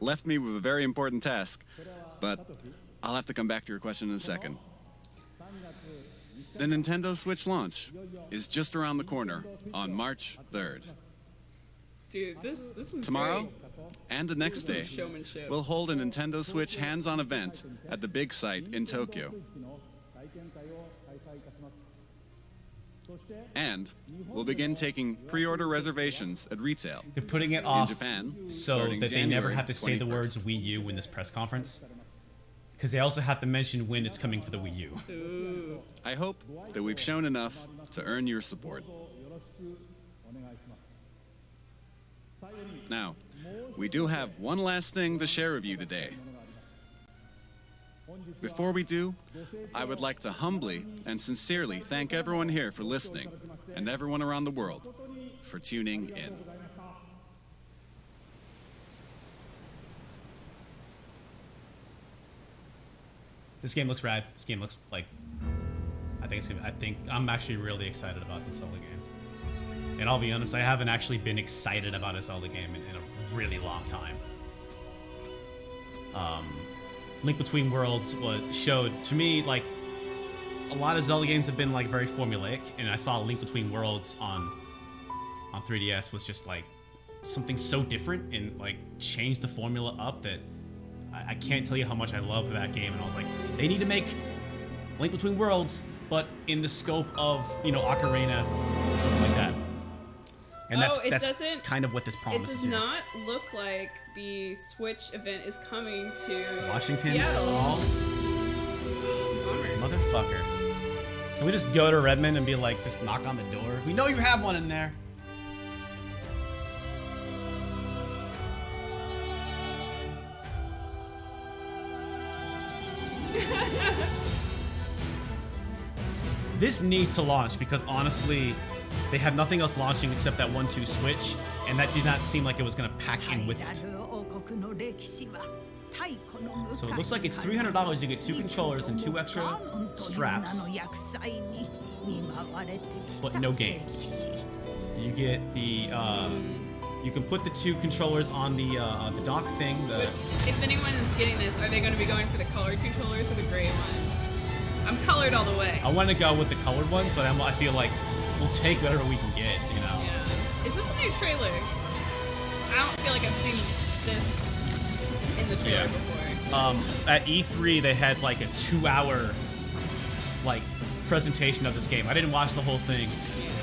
left me with a very important task, but I'll have to come back to your question in a second. The Nintendo Switch launch is just around the corner on March 3rd.
Dude, this is
Tomorrow
great.
and the next
This
day,
is some showmanship.
we'll hold a Nintendo Switch hands-on event at the big site in Tokyo. And we'll begin taking pre-order reservations at retail.
They're putting it
in
off
Japan,
so
starting
that they never
January
have to say the
21st.
words Wii U in this press conference. Because they also have to mention when it's coming for the Wii U.
Ooh.
I hope that we've shown enough to earn your support. Now, we do have one last thing to share with you today. Before we do, I would like to humbly and sincerely thank everyone here for listening and everyone around the world for tuning in.
This game looks rad. This game looks like I think I'm actually really excited about this Zelda game. And I'll be honest, I haven't actually been excited about a Zelda game in a really long time. Link Between Worlds showed to me like a lot of Zelda games have been like very formulaic, and I saw Link Between Worlds on 3DS was just like something so different and like changed the formula up that I can't tell you how much I love that game. And I was like, they need to make Link Between Worlds, but in the scope of, you know, Ocarina or something like that. And that's kind of what this
It
promises
does
here.
not look like the Switch event is coming to
Washington.
Seattle.
Oh,
It's a bummer.
motherfucker. Can we just go to Redmond and be like, just knock on the door? We know you have one in there. This needs to launch because honestly, they had nothing else launching except that 1-2 switch, and that did not seem like it was going to pack in with it. So it looks like it's $300. You get 2 controllers and 2 extra straps, but no games. You get the you can put the 2 controllers on the dock thing.
If anyone is getting this, are they going to be going for the colored controllers or the gray ones? I'm colored all the way.
I want to go with the colored ones, but I feel like we'll take whatever we can get, you know.
Yeah. Is this a new trailer? I don't feel like I've seen this in the trailer before.
At E3 they had like a 2-hour like presentation of this game. I didn't watch the whole thing,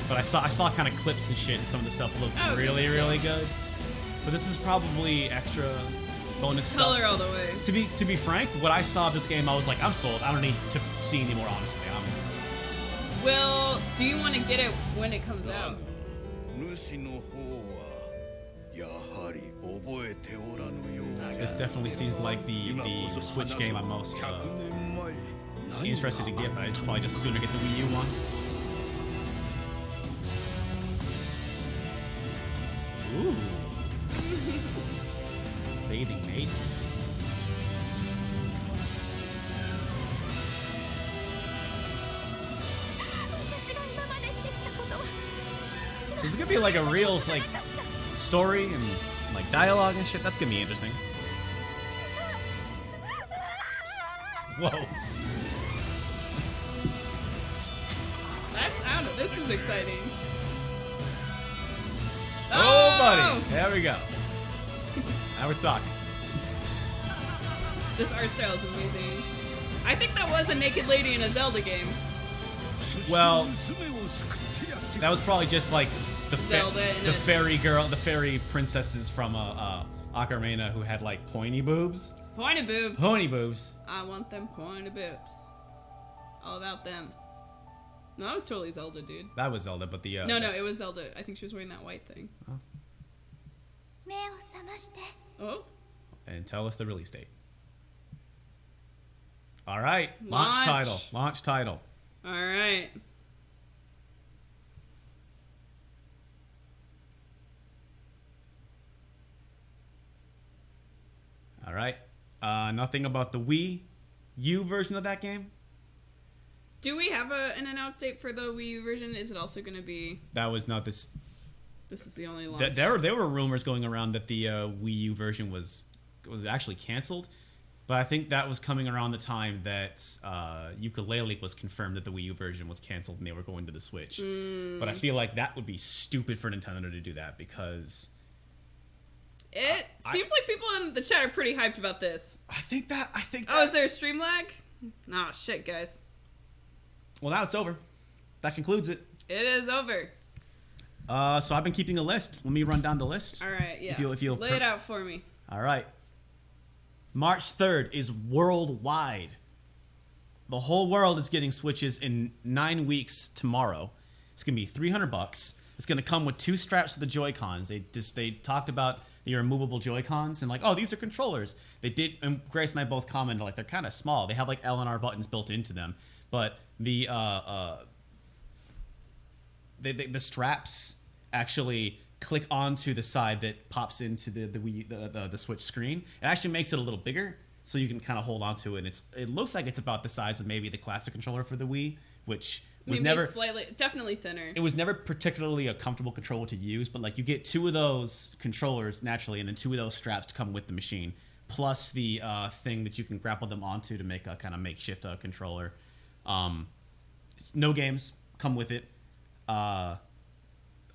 but I saw kind of clips and shit, and some of the stuff looked really good. So this is probably extra bonus
Color
stuff.
all the way.
To be frank, when I saw this game, I was like, I'm sold. I don't need to see anymore. Honestly,
Will, do you want to get it when it comes out?
This definitely seems like the Switch game I'm most interested to get, but I'd probably just sooner get the Wii U one. Ooh. Bathing maidens. So it's gonna be like a real like story and like dialogue and shit. That's gonna be interesting. Whoa.
I don't know. This is exciting.
Oh, buddy. There we go. Now we're talking.
This art style is amazing. I think that was a naked lady in a Zelda game.
Well, that was probably just like the fairy girl, the fairy princesses from Ocarina who had like pointy boobs.
Pointy boobs.
Pointy boobs.
I want them pointy boobs. All about them. No, that was totally Zelda, dude.
That was Zelda, but the
No, it was Zelda. I think she was wearing that white thing. Oh.
And tell us the release date. All right. Launch title. Launch title.
All right.
All right. Nothing about the Wii U version of that game?
Do we have an announced date for the Wii U version? Is it also going to be...
That was not this...
This is the only launch.
There were rumors going around that the Wii U version was actually canceled, but I think that was coming around the time that Ukulele was confirmed that the Wii U version was canceled and they were going to the Switch. But I feel like that would be stupid for Nintendo to do that because...
It seems like people in the chat are pretty hyped about this.
I think that...
Oh, is there a stream lag? Nah, shit, guys.
Well, now it's over. That concludes it.
It is over.
So I've been keeping a list. Let me run down the list.
All right, yeah.
If you'll
lay it out for me.
All right. March 3rd is worldwide. The whole world is getting Switches in 9 weeks tomorrow. It's going to be $300. It's going to come with 2 straps for the Joy-Cons. They talked about the removable Joy-Cons and like, oh, these are controllers. They did, and Grace and I both commented like they're kind of small. They have like L and R buttons built into them, but the straps actually click onto the side that pops into the Switch screen. It actually makes it a little bigger, so you can kind of hold onto it. And it looks like it's about the size of maybe the classic controller for the Wii, which was
definitely thinner.
It was never particularly a comfortable controller to use, but like you get 2 of those controllers naturally, and then 2 of those straps to come with the machine, plus the thing that you can grapple them onto to make a kind of makeshift controller. No games come with it.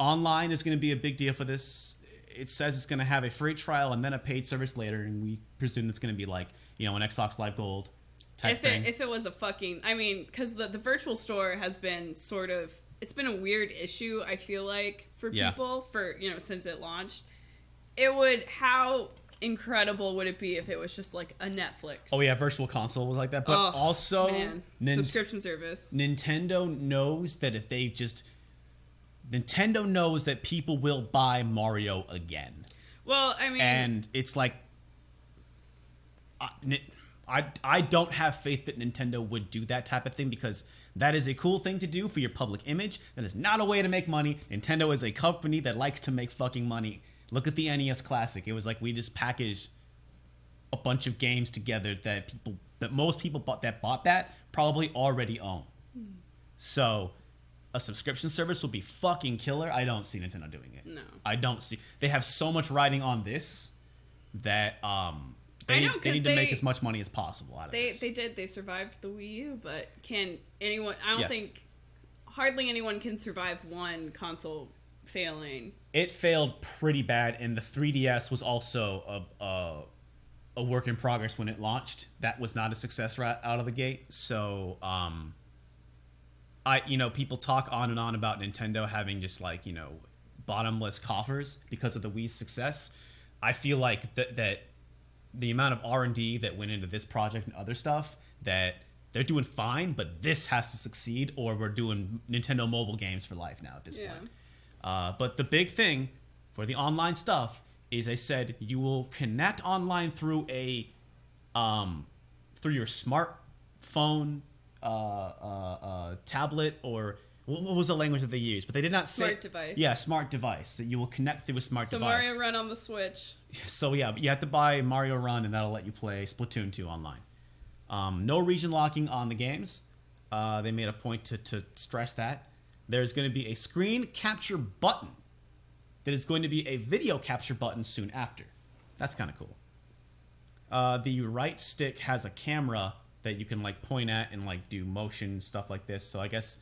Online is going to be a big deal for this. It says it's going to have a free trial and then a paid service later, and we presume it's going to be like, an Xbox Live Gold type thing.
If it was a fucking... I mean, because the virtual store has been sort of... It's been a weird issue, I feel like, for people, since it launched. How incredible would it be if it was just like a Netflix?
Oh yeah, Virtual Console was like that, but also
subscription service.
Nintendo knows that Nintendo knows that people will buy Mario again.
Well, I mean,
and it's like I don't have faith that Nintendo would do that type of thing, because that is a cool thing to do for your public image. That is not a way to make money. Nintendo is a company that likes to make fucking money. Look at the NES Classic. It was like we just packaged a bunch of games together that most people bought that probably already own. So a subscription service would be fucking killer. I don't see Nintendo doing it.
No.
I don't see. They have so much riding on this that they need to make as much money as possible out of this.
They survived the Wii U, but can anyone? I don't think hardly anyone can survive one console failing.
It failed pretty bad, and the 3DS was also a work in progress when it launched. That was not a success right out of the gate. So people talk on and on about Nintendo having just like, bottomless coffers because of the Wii's success. I feel like that the amount of R&D that went into this project and other stuff, that they're doing fine, but this has to succeed, or we're doing Nintendo mobile games for life now at this point. But the big thing for the online stuff is, I said, you will connect online through through your smartphone, tablet, or what was the language that they used? But they did not say
smart device.
Yeah, smart device. So you will connect through a smart device.
So Mario Run on the Switch.
So yeah, you have to buy Mario Run, and that'll let you play Splatoon 2 online. No region locking on the games. They made a point to stress that. There's going to be a screen capture button that is going to be a video capture button soon after. That's kind of cool. The right stick has a camera that you can like point at and like do motion stuff like this. So I guess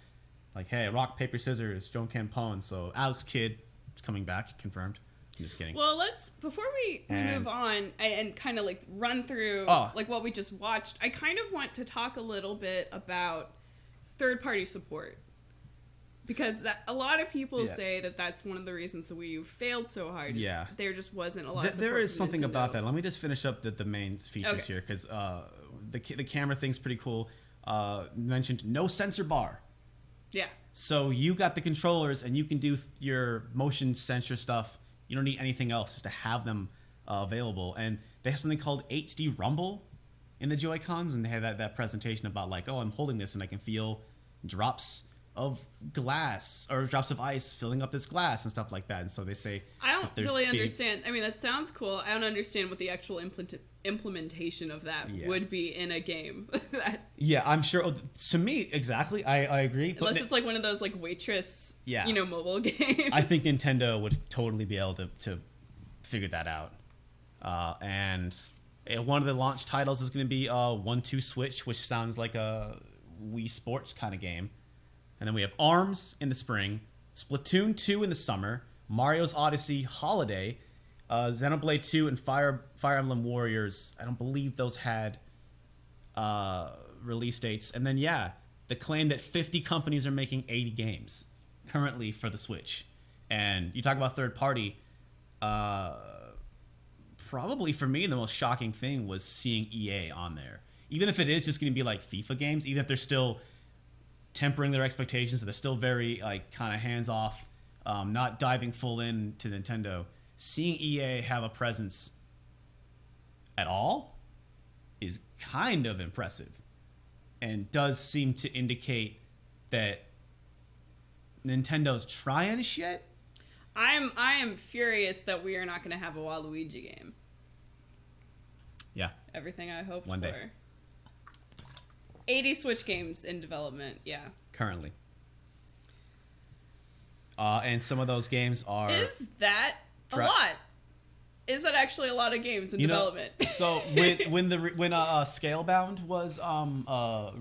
like, hey, rock, paper, scissors, Joan Campone. So Alex Kidd is coming back, confirmed. I'm just kidding.
Well, before we move on and kind of like run through like what we just watched, I kind of want to talk a little bit about third-party support. Because a lot of people say that that's one of the reasons the Wii U failed so hard.
Yeah.
There just wasn't a lot of support.
There is
from
something
Nintendo.
about that. Let me just finish up the main features here, because the camera thing's pretty cool. Mentioned no sensor bar.
Yeah.
So you got the controllers, and you can do your motion sensor stuff. You don't need anything else, just to have them available. And they have something called HD Rumble in the Joy-Cons, and they have that presentation about like, oh, I'm holding this and I can feel drops of glass or drops of ice filling up this glass and stuff like that. And so they say
I don't really understand. I mean, that sounds cool. I don't understand what the actual implementation of that would be in a game.
Yeah, I'm sure. To me, exactly. I agree.
Unless it's like one of those like waitress, mobile games.
I think Nintendo would totally be able to figure that out. And one of the launch titles is going to be 1-2 Switch, which sounds like a Wii Sports kind of game. And then we have ARMS in the spring, Splatoon 2 in the summer, Mario's Odyssey Holiday, Xenoblade 2, and Fire Emblem Warriors. I don't believe those had release dates. And then, the claim that 50 companies are making 80 games currently for the Switch. And you talk about third party, probably for me the most shocking thing was seeing EA on there. Even if it is just going to be like FIFA games, even if they're still tempering their expectations, they're still very like kind of hands off, not diving full in to Nintendo. Seeing EA have a presence at all is kind of impressive, and does seem to indicate that Nintendo's trying shit.
I am furious that we are not going to have a Waluigi game.
Yeah.
Everything I hoped
One day.
for. 80 Switch games in development,
Currently. And some of those games are...
Is that a lot? Is that actually a lot of games in development?
So when Scalebound was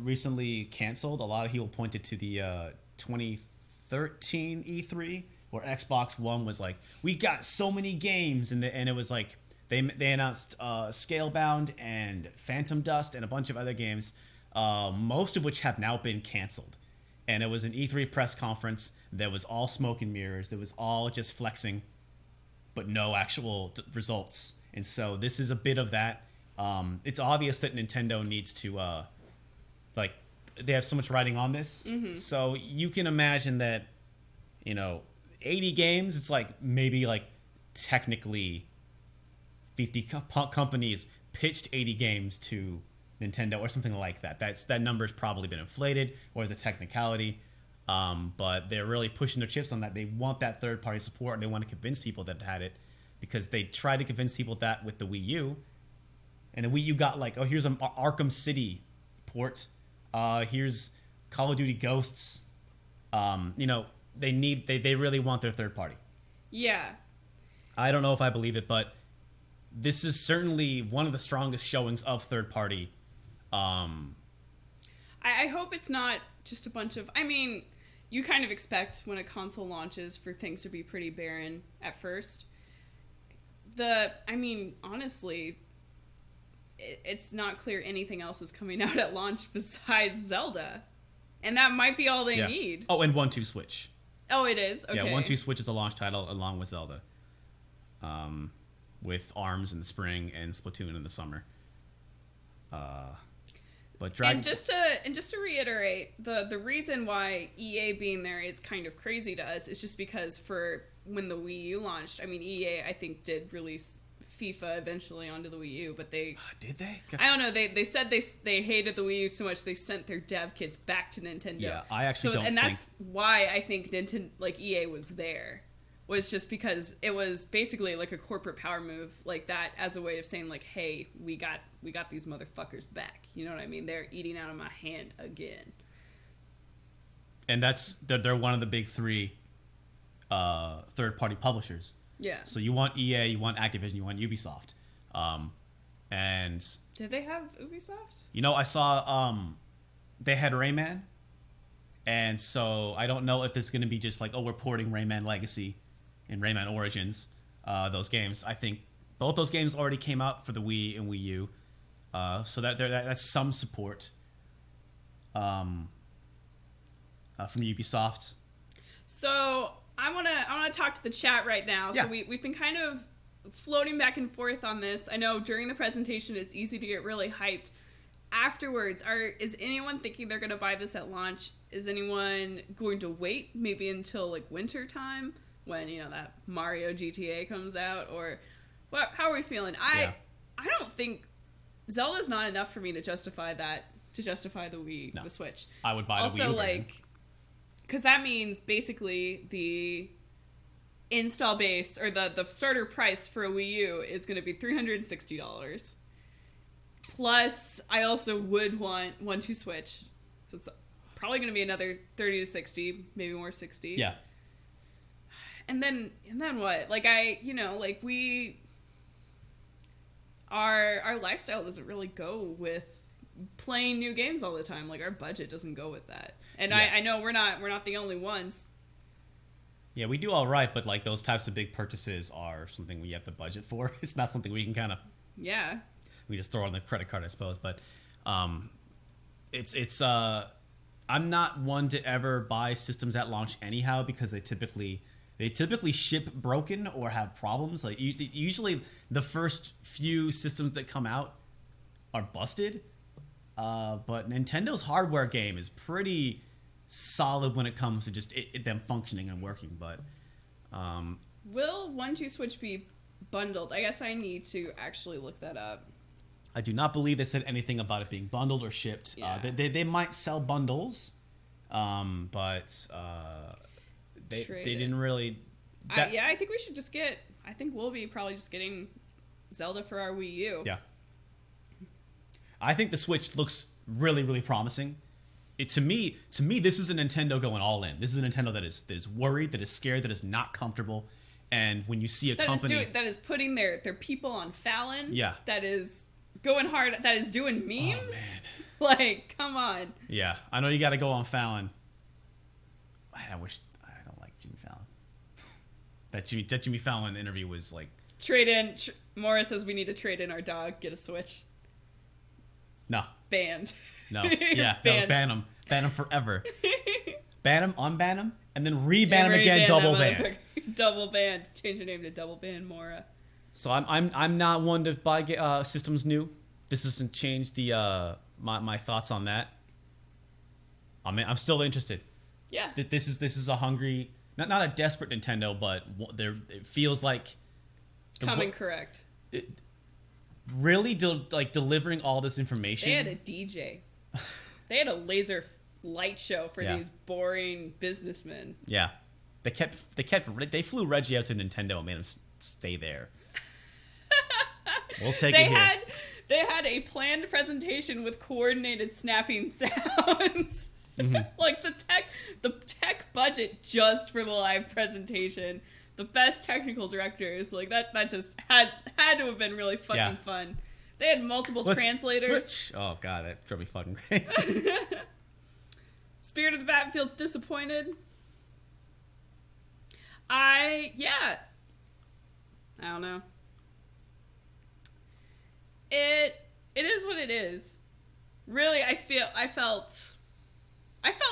recently canceled, a lot of people pointed to the 2013 E3, where Xbox One was like, we got so many games, and it was like they announced Scalebound and Phantom Dust and a bunch of other games, most of which have now been canceled. And it was an E3 press conference that was all smoke and mirrors. That was all just flexing, but no actual results. And so this is a bit of that. It's obvious that Nintendo needs to, they have so much writing on this. Mm-hmm. So you can imagine that, 80 games, it's like maybe like technically 50 companies pitched 80 games to Nintendo or something like that. That number's probably been inflated or is a technicality. But they're really pushing their chips on that. They want that third-party support, and they want to convince people that had it, because they tried to convince people that with the Wii U, and the Wii U got like, oh, here's an Arkham City port, here's Call of Duty Ghosts. You know, they really want their third party.
Yeah.
I don't know if I believe it, but this is certainly one of the strongest showings of third party.
I hope it's not just a bunch of... I mean, you kind of expect when a console launches for things to be pretty barren at first. I mean, honestly, it's not clear anything else is coming out at launch besides Zelda. And that might be all they need.
Oh, and 1-2 Switch.
Oh, it is? Okay.
Yeah, 1-2 Switch is a launch title along with Zelda. With ARMS in the spring and Splatoon in the summer.
And just to reiterate, the reason why EA being there is kind of crazy to us is just because for when the Wii U launched, I mean, EA I think did release FIFA eventually onto the Wii U, but they
did they?
I don't know. They said they hated the Wii U so much they sent their dev kits back to Nintendo.
Yeah, I actually don't.
And that's why I think Nintendo, like EA, was there. Was just because it was basically like a corporate power move like that as a way of saying like, hey, we got these motherfuckers back. You know what I mean? They're eating out of my hand again.
And they're one of the big three third-party publishers.
Yeah.
So you want EA, you want Activision, you want Ubisoft. And
did they have Ubisoft?
You know, I saw they had Rayman. And so I don't know if it's going to be just like, oh, we're porting Rayman Legacy and Rayman Origins, those games. I think both those games already came out for the Wii and Wii U, so that's some support from Ubisoft.
So I wanna talk to the chat right now.
Yeah.
So we've been kind of floating back and forth on this. I know during the presentation it's easy to get really hyped. Afterwards, is anyone thinking they're gonna buy this at launch? Is anyone going to wait maybe until like winter time when, you know, that Mario GTA comes out? Or how are we feeling? I don't think Zelda's not enough for me to justify the Wii, the Switch.
I would buy the Wii U version.
Because that means basically the install base or the starter price for a Wii U is going to be $360. Plus, I also would want 1-2 Switch. So it's probably going to be another 30 to 60, maybe more 60.
Yeah.
And then what? Like our lifestyle doesn't really go with playing new games all the time. Like our budget doesn't go with that. And yeah. I know we're not the only ones.
Yeah, we do all right, but like those types of big purchases are something we have to budget for. It's not something we can kind of we just throw on the credit card, I suppose. But it's I'm not one to ever buy systems at launch anyhow, because they typically ship broken or have problems. Like usually the first few systems that come out are busted. But Nintendo's hardware game is pretty solid when it comes to just them functioning and working. But
will 1-2 Switch be bundled? I guess I need to actually look that up.
I do not believe they said anything about it being bundled or shipped.
Yeah.
They might sell bundles, but they didn't really.
I think we should just get. I think we'll be probably just getting Zelda for our Wii U.
Yeah. I think the Switch looks really, really promising. To me, this is a Nintendo going all in. This is a Nintendo that is worried, that is scared, that is not comfortable. And when you see a company
that is putting their people on Fallon,
yeah,
that is going hard, that is doing memes. Oh, like, come on.
Yeah, I know you got to go on Fallon. I don't like Jimmy Fallon. That Jimmy Fallon interview was like
trade in. Maura says we need to trade in our dog, get a Switch.
No.
Banned.
No. Yeah. No, ban him. Ban him forever. Ban him, unban him, and then re-ban him again. Double banned.
Double banned. Change your name to Double Ban Maura.
So I'm not one to buy systems new. This doesn't change the my thoughts on that. I'm still interested.
Yeah.
This is a hungry, not a desperate Nintendo, but it feels like
coming correct.
really delivering all this information.
They had a DJ. They had a laser light show for these boring businessmen.
Yeah, they flew Reggie out to Nintendo and made him stay there. We'll take it here.
They had a planned presentation with coordinated snapping sounds. Like the tech budget just for the live presentation. The best technical directors, like that just had to have been really fucking fun. They had multiple translators.
Switch. Oh god, that drove me fucking crazy.
Spirit of the Bat feels disappointed. I don't know. It is what it is. Really, I felt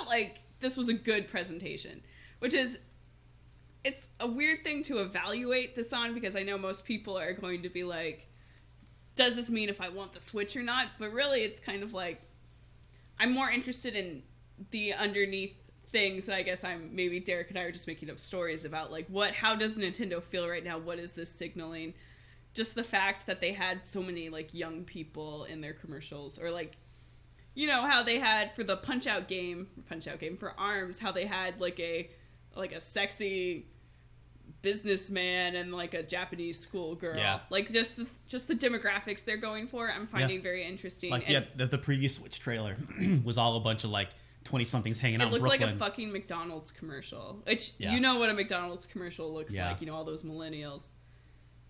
like this was a good presentation, which is, it's a weird thing to evaluate this on, because I know most people are going to be like, does this mean if I want the Switch or not? But really, it's kind of like, I'm more interested in the underneath things. I guess maybe Derek and I are just making up stories about like, how does Nintendo feel right now? What is this signaling? Just the fact that they had so many like young people in their commercials, or like, you know, how they had for the Punch Out game for ARMS, how they had like a sexy businessman and like a Japanese schoolgirl. Yeah. Like just the demographics they're going for, I'm finding very interesting.
Like the previous Switch trailer was all a bunch of like 20-somethings hanging out in Brooklyn.
It looked like a fucking McDonald's commercial. Which you know what a McDonald's commercial looks like. You know, all those millennials.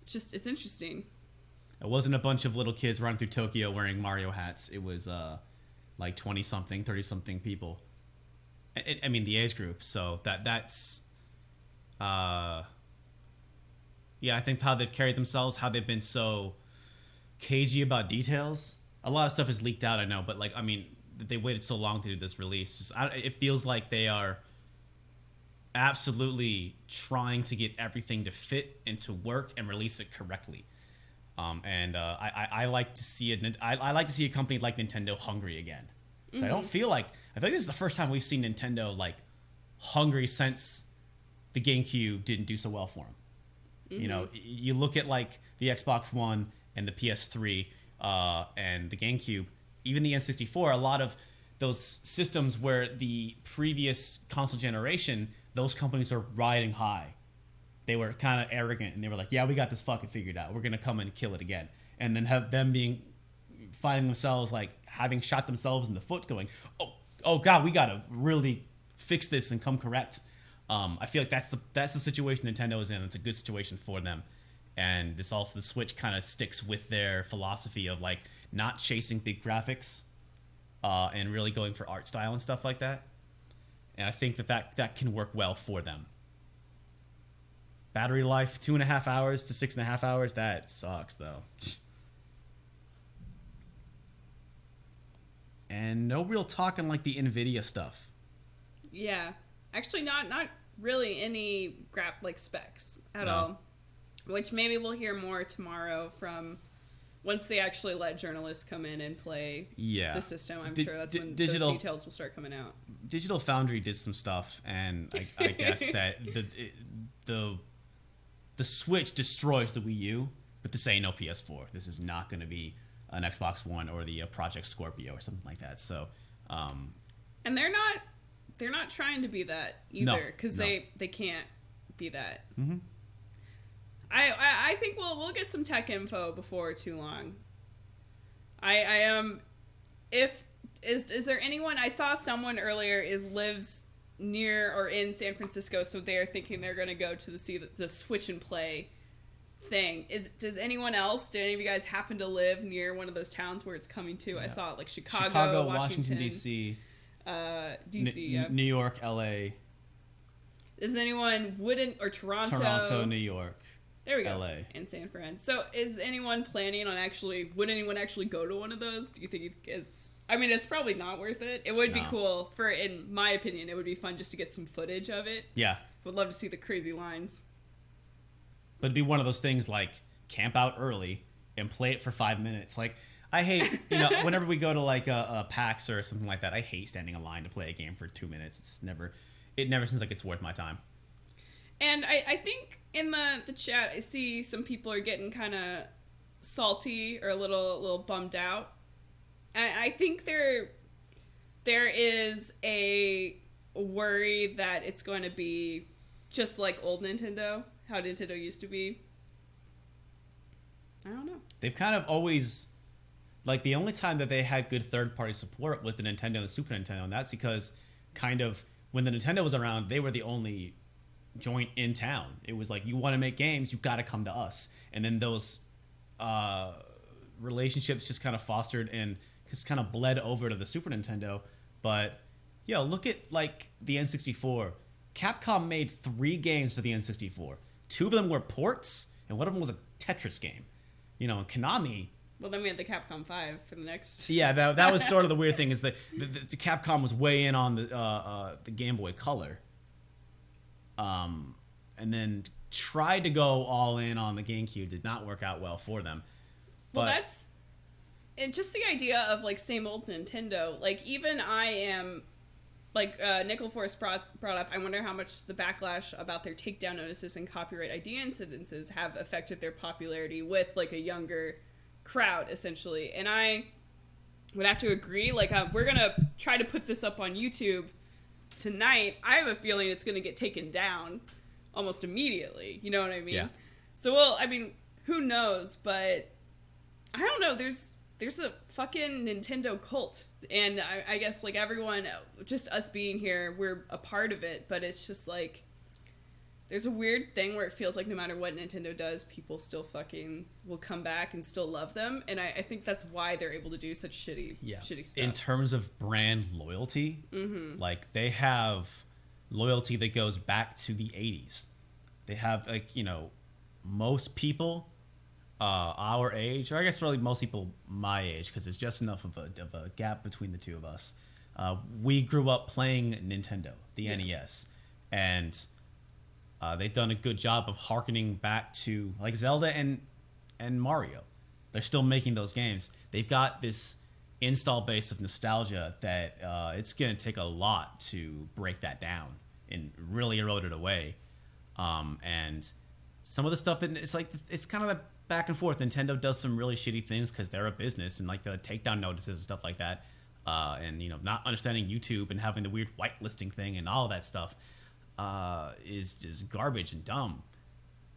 It's interesting.
It wasn't a bunch of little kids running through Tokyo wearing Mario hats. It was like 20-something, 30-something people. I mean, the age group. So that's I think how they've carried themselves, how they've been so cagey about details. A lot of stuff is leaked out, I know, but like, I mean, they waited so long to do this release. It feels like they are absolutely trying to get everything to fit and to work and release it correctly. I like to see it. I like to see a company like Nintendo hungry again. So I feel like this is the first time we've seen Nintendo like hungry since the GameCube didn't do so well for them. You know, you look at like the Xbox One and the PS3 and the GameCube, even the N64. A lot of those systems where the previous console generation, those companies are riding high. They were kind of arrogant and they were like, yeah, we got this fucking figured out. We're going to come and kill it again. And then have them finding themselves like having shot themselves in the foot going, oh God, we got to really fix this and come correct. I feel like that's the situation Nintendo is in. It's a good situation for them. And the Switch kind of sticks with their philosophy of like not chasing big graphics and really going for art style and stuff like that. And I think that can work well for them. Battery life, 2.5 hours to 6.5 hours. That sucks, though. And no real talking like the NVIDIA stuff.
Yeah. Actually, not really any specs at all. Which maybe we'll hear more tomorrow from once they actually let journalists come in and play the system. I'm sure that's when those details will start coming out.
Digital Foundry did some stuff, and I guess that the Switch destroys the Wii U, but this ain't no PS4. This is not going to be an Xbox One or the Project Scorpio or something like that. So,
and they're not trying to be that either, because they can't be that.
Mm-hmm.
I think we'll get some tech info before too long. Is there anyone, I saw someone earlier lives near or in San Francisco, so they're thinking they're going to go to see the Switch and Play thing. Did any of you guys happen to live near one of those towns where it's coming to? Yeah. I saw it like Chicago, Washington DC,
New York, LA.
Is anyone Toronto,
New York.
There we go.
LA.
And San Fran. So is anyone planning on would anyone actually go to one of those? Do you think it's probably not worth it. It would be cool in my opinion, it would be fun just to get some footage of it.
Yeah.
Would love to see the crazy lines.
But it'd be one of those things like camp out early and play it for 5 minutes. Like, I hate, whenever we go to like a PAX or something like that, I hate standing in line to play a game for 2 minutes. It never seems like it's worth my time.
And I think in the chat, I see some people are getting kind of salty or a little bummed out. I think there is a worry that it's going to be just like old Nintendo, how Nintendo used to be. I don't know.
They've kind of always, like, the only time that they had good third-party support was the Nintendo and Super Nintendo, and that's because kind of when the Nintendo was around, they were the only joint in town. It was like, you want to make games, you got to come to us. And then those relationships just kind of fostered and just kind of bled over to the Super Nintendo. But, look at, like, the N64. Capcom made 3 games for the N64. 2 of them were ports, and one of them was a Tetris game. And Konami...
Well, then we had the Capcom 5 for the next...
Yeah, that was sort of the weird thing, is that the Capcom was way in on the Game Boy Color. And then tried to go all in on the GameCube. Did not work out well for them.
Well, that's... And just the idea of, like, same old Nintendo. Like, even I am... Like, Nickel Force brought up, I wonder how much the backlash about their takedown notices and copyright ID incidences have affected their popularity with, like, a younger crowd, essentially. And I would have to agree. Like, we're going to try to put this up on YouTube tonight. I have a feeling it's going to get taken down almost immediately. You know what I mean?
Yeah.
So, well, I mean, who knows? But I don't know. There's a fucking Nintendo cult. And I guess, like, everyone, just us being here, we're a part of it. But it's just, like, there's a weird thing where it feels like no matter what Nintendo does, people still fucking will come back and still love them. And I think that's why they're able to do such shitty stuff.
In terms of brand loyalty, like, they have loyalty that goes back to the 80s. They have, like, most people our age, or I guess really most people my age, because there's just enough of a gap between the two of us. We grew up playing Nintendo, the NES, and they've done a good job of hearkening back to, like, Zelda and Mario. They're still making those games. They've got this install base of nostalgia that it's going to take a lot to break that down and really erode it away. And some of the stuff that it's kind of a back and forth. Nintendo does some really shitty things because they're a business, and like the takedown notices and stuff like that, and not understanding YouTube and having the weird whitelisting thing and all that stuff is just garbage and dumb.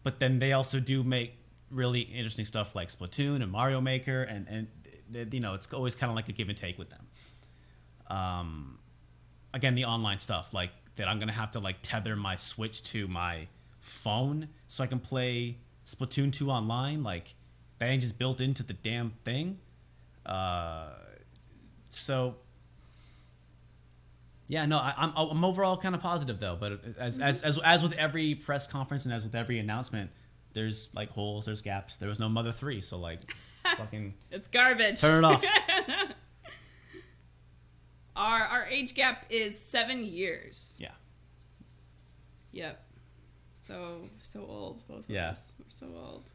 But then they also do make really interesting stuff like Splatoon and Mario Maker, and it's always kind of like a give and take with them. Again, the online stuff, like that I'm gonna have to like tether my Switch to my phone so I can play Splatoon 2 online. Like, that ain't just built into the damn thing. So yeah, no, I'm overall kind of positive though. But as with every press conference and as with every announcement, there's like holes, there's gaps. There was no Mother 3, so like fucking
it's garbage.
Turn it off.
Our age gap is 7 years.
Yeah.
Yep. So old, both of
Yeah.
us. We're so old.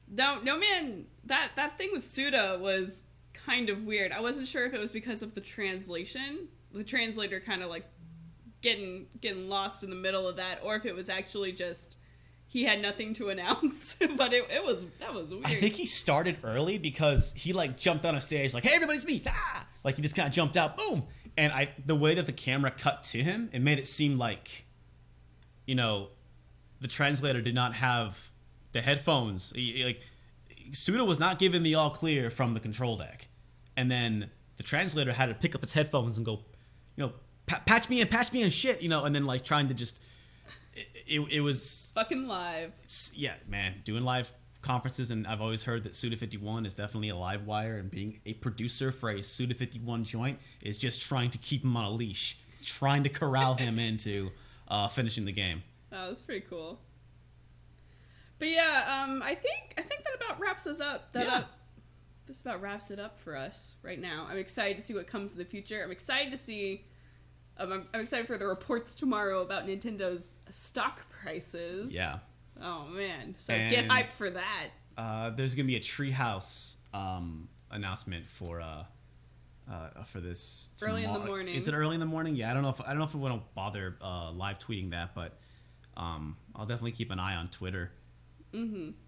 No, man. That thing with Suda was kind of weird. I wasn't sure if it was because of the translation, the translator kind of like getting lost in the middle of that, or if it was actually just he had nothing to announce. But that was weird.
I think he started early because he like jumped on a stage like, "Hey, everybody, it's me!" Ah! Like he just kind of jumped out, boom. And the way that the camera cut to him, it made it seem like, the translator did not have the headphones. Suda was not given the all clear from the control deck, and then the translator had to pick up his headphones and go, patch me in shit, and then like trying to just. It was
fucking live.
Yeah, man, doing live conferences, and I've always heard that Suda51 is definitely a live wire, and being a producer for a Suda51 joint is just trying to keep him on a leash, trying to corral him into finishing the game.
That was pretty cool. But yeah, I think that about wraps us up. This about wraps it up for us right now. I'm excited to see what comes in the future. I'm excited to see. I'm excited for the reports tomorrow about Nintendo's stock prices.
Yeah.
Oh man! So get hyped for that.
There's gonna be a Treehouse announcement for this
early in the morning.
Is it early in the morning? Yeah, I don't know if we want to bother live tweeting that, but I'll definitely keep an eye on Twitter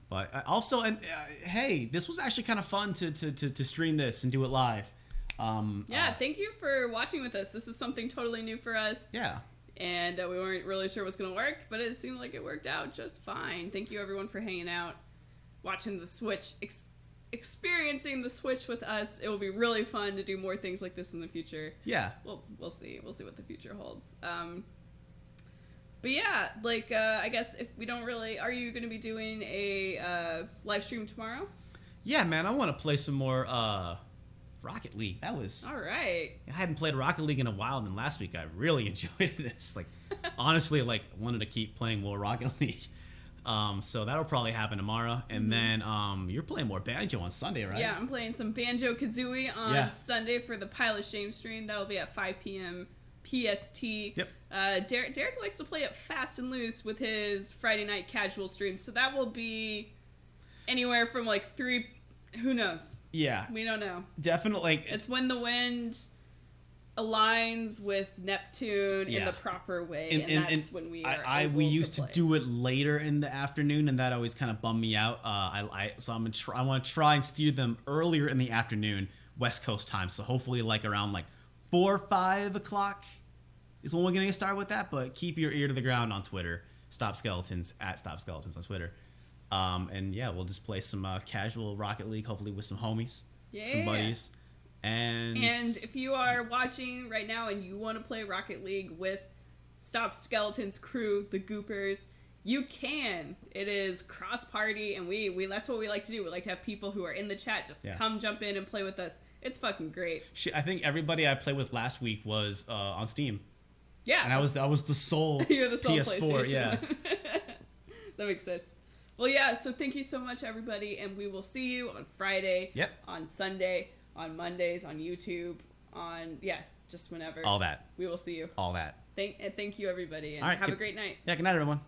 But also, and hey, this was actually kind of fun to stream this and do it live.
Thank you for watching with us. This is something totally new for us.
Yeah.
And we weren't really sure what's going to work, but it seemed like it worked out just fine. Thank you, everyone, for hanging out, watching the Switch, experiencing the Switch with us. It will be really fun to do more things like this in the future.
Yeah.
We'll see. We'll see what the future holds. But yeah, like, I guess if we don't really... Are you going to be doing a live stream tomorrow?
Yeah, man. I want to play some more Rocket League. That was...
All right.
I hadn't played Rocket League in a while, and last week I really enjoyed it. It's like, honestly, like, wanted to keep playing more Rocket League. So that'll probably happen tomorrow. And then you're playing more Banjo on Sunday, right?
Yeah, I'm playing some Banjo-Kazooie on Sunday for the Pile of Shame stream. That'll be at 5 p.m. PST.
Yep.
Derek likes to play it fast and loose with his Friday night casual stream, so that will be anywhere from like 3... Who knows?
Yeah.
We don't know.
Definitely.
It's when the wind aligns with Neptune in the proper way, and that's when we are
we used to do it later in the afternoon, and that always kind of bummed me out. I want to try and steer them earlier in the afternoon, West Coast time. So hopefully, like around like 4 or 5 o'clock is when we're gonna start with that. But keep your ear to the ground on Twitter. Stop Skeletons at Stop Skeletons on Twitter. And yeah, we'll just play some casual Rocket League, hopefully with some homies, some buddies. And
if you are watching right now and you want to play Rocket League with Stop Skeletons crew, the Goopers, you can. It is cross-party, and we that's what we like to do. We like to have people who are in the chat just come jump in and play with us. It's fucking great.
Shit, I think everybody I played with last week was on Steam.
Yeah.
And I was the sole
You're the sole
PS4, yeah.
That makes sense. Well, yeah, so thank you so much, everybody, and we will see you on Friday, on Sunday, on Mondays, on YouTube, on, just whenever.
All that.
We will see you.
All that.
Thank you, everybody, and
All right,
have a great night.
Yeah, good night, everyone.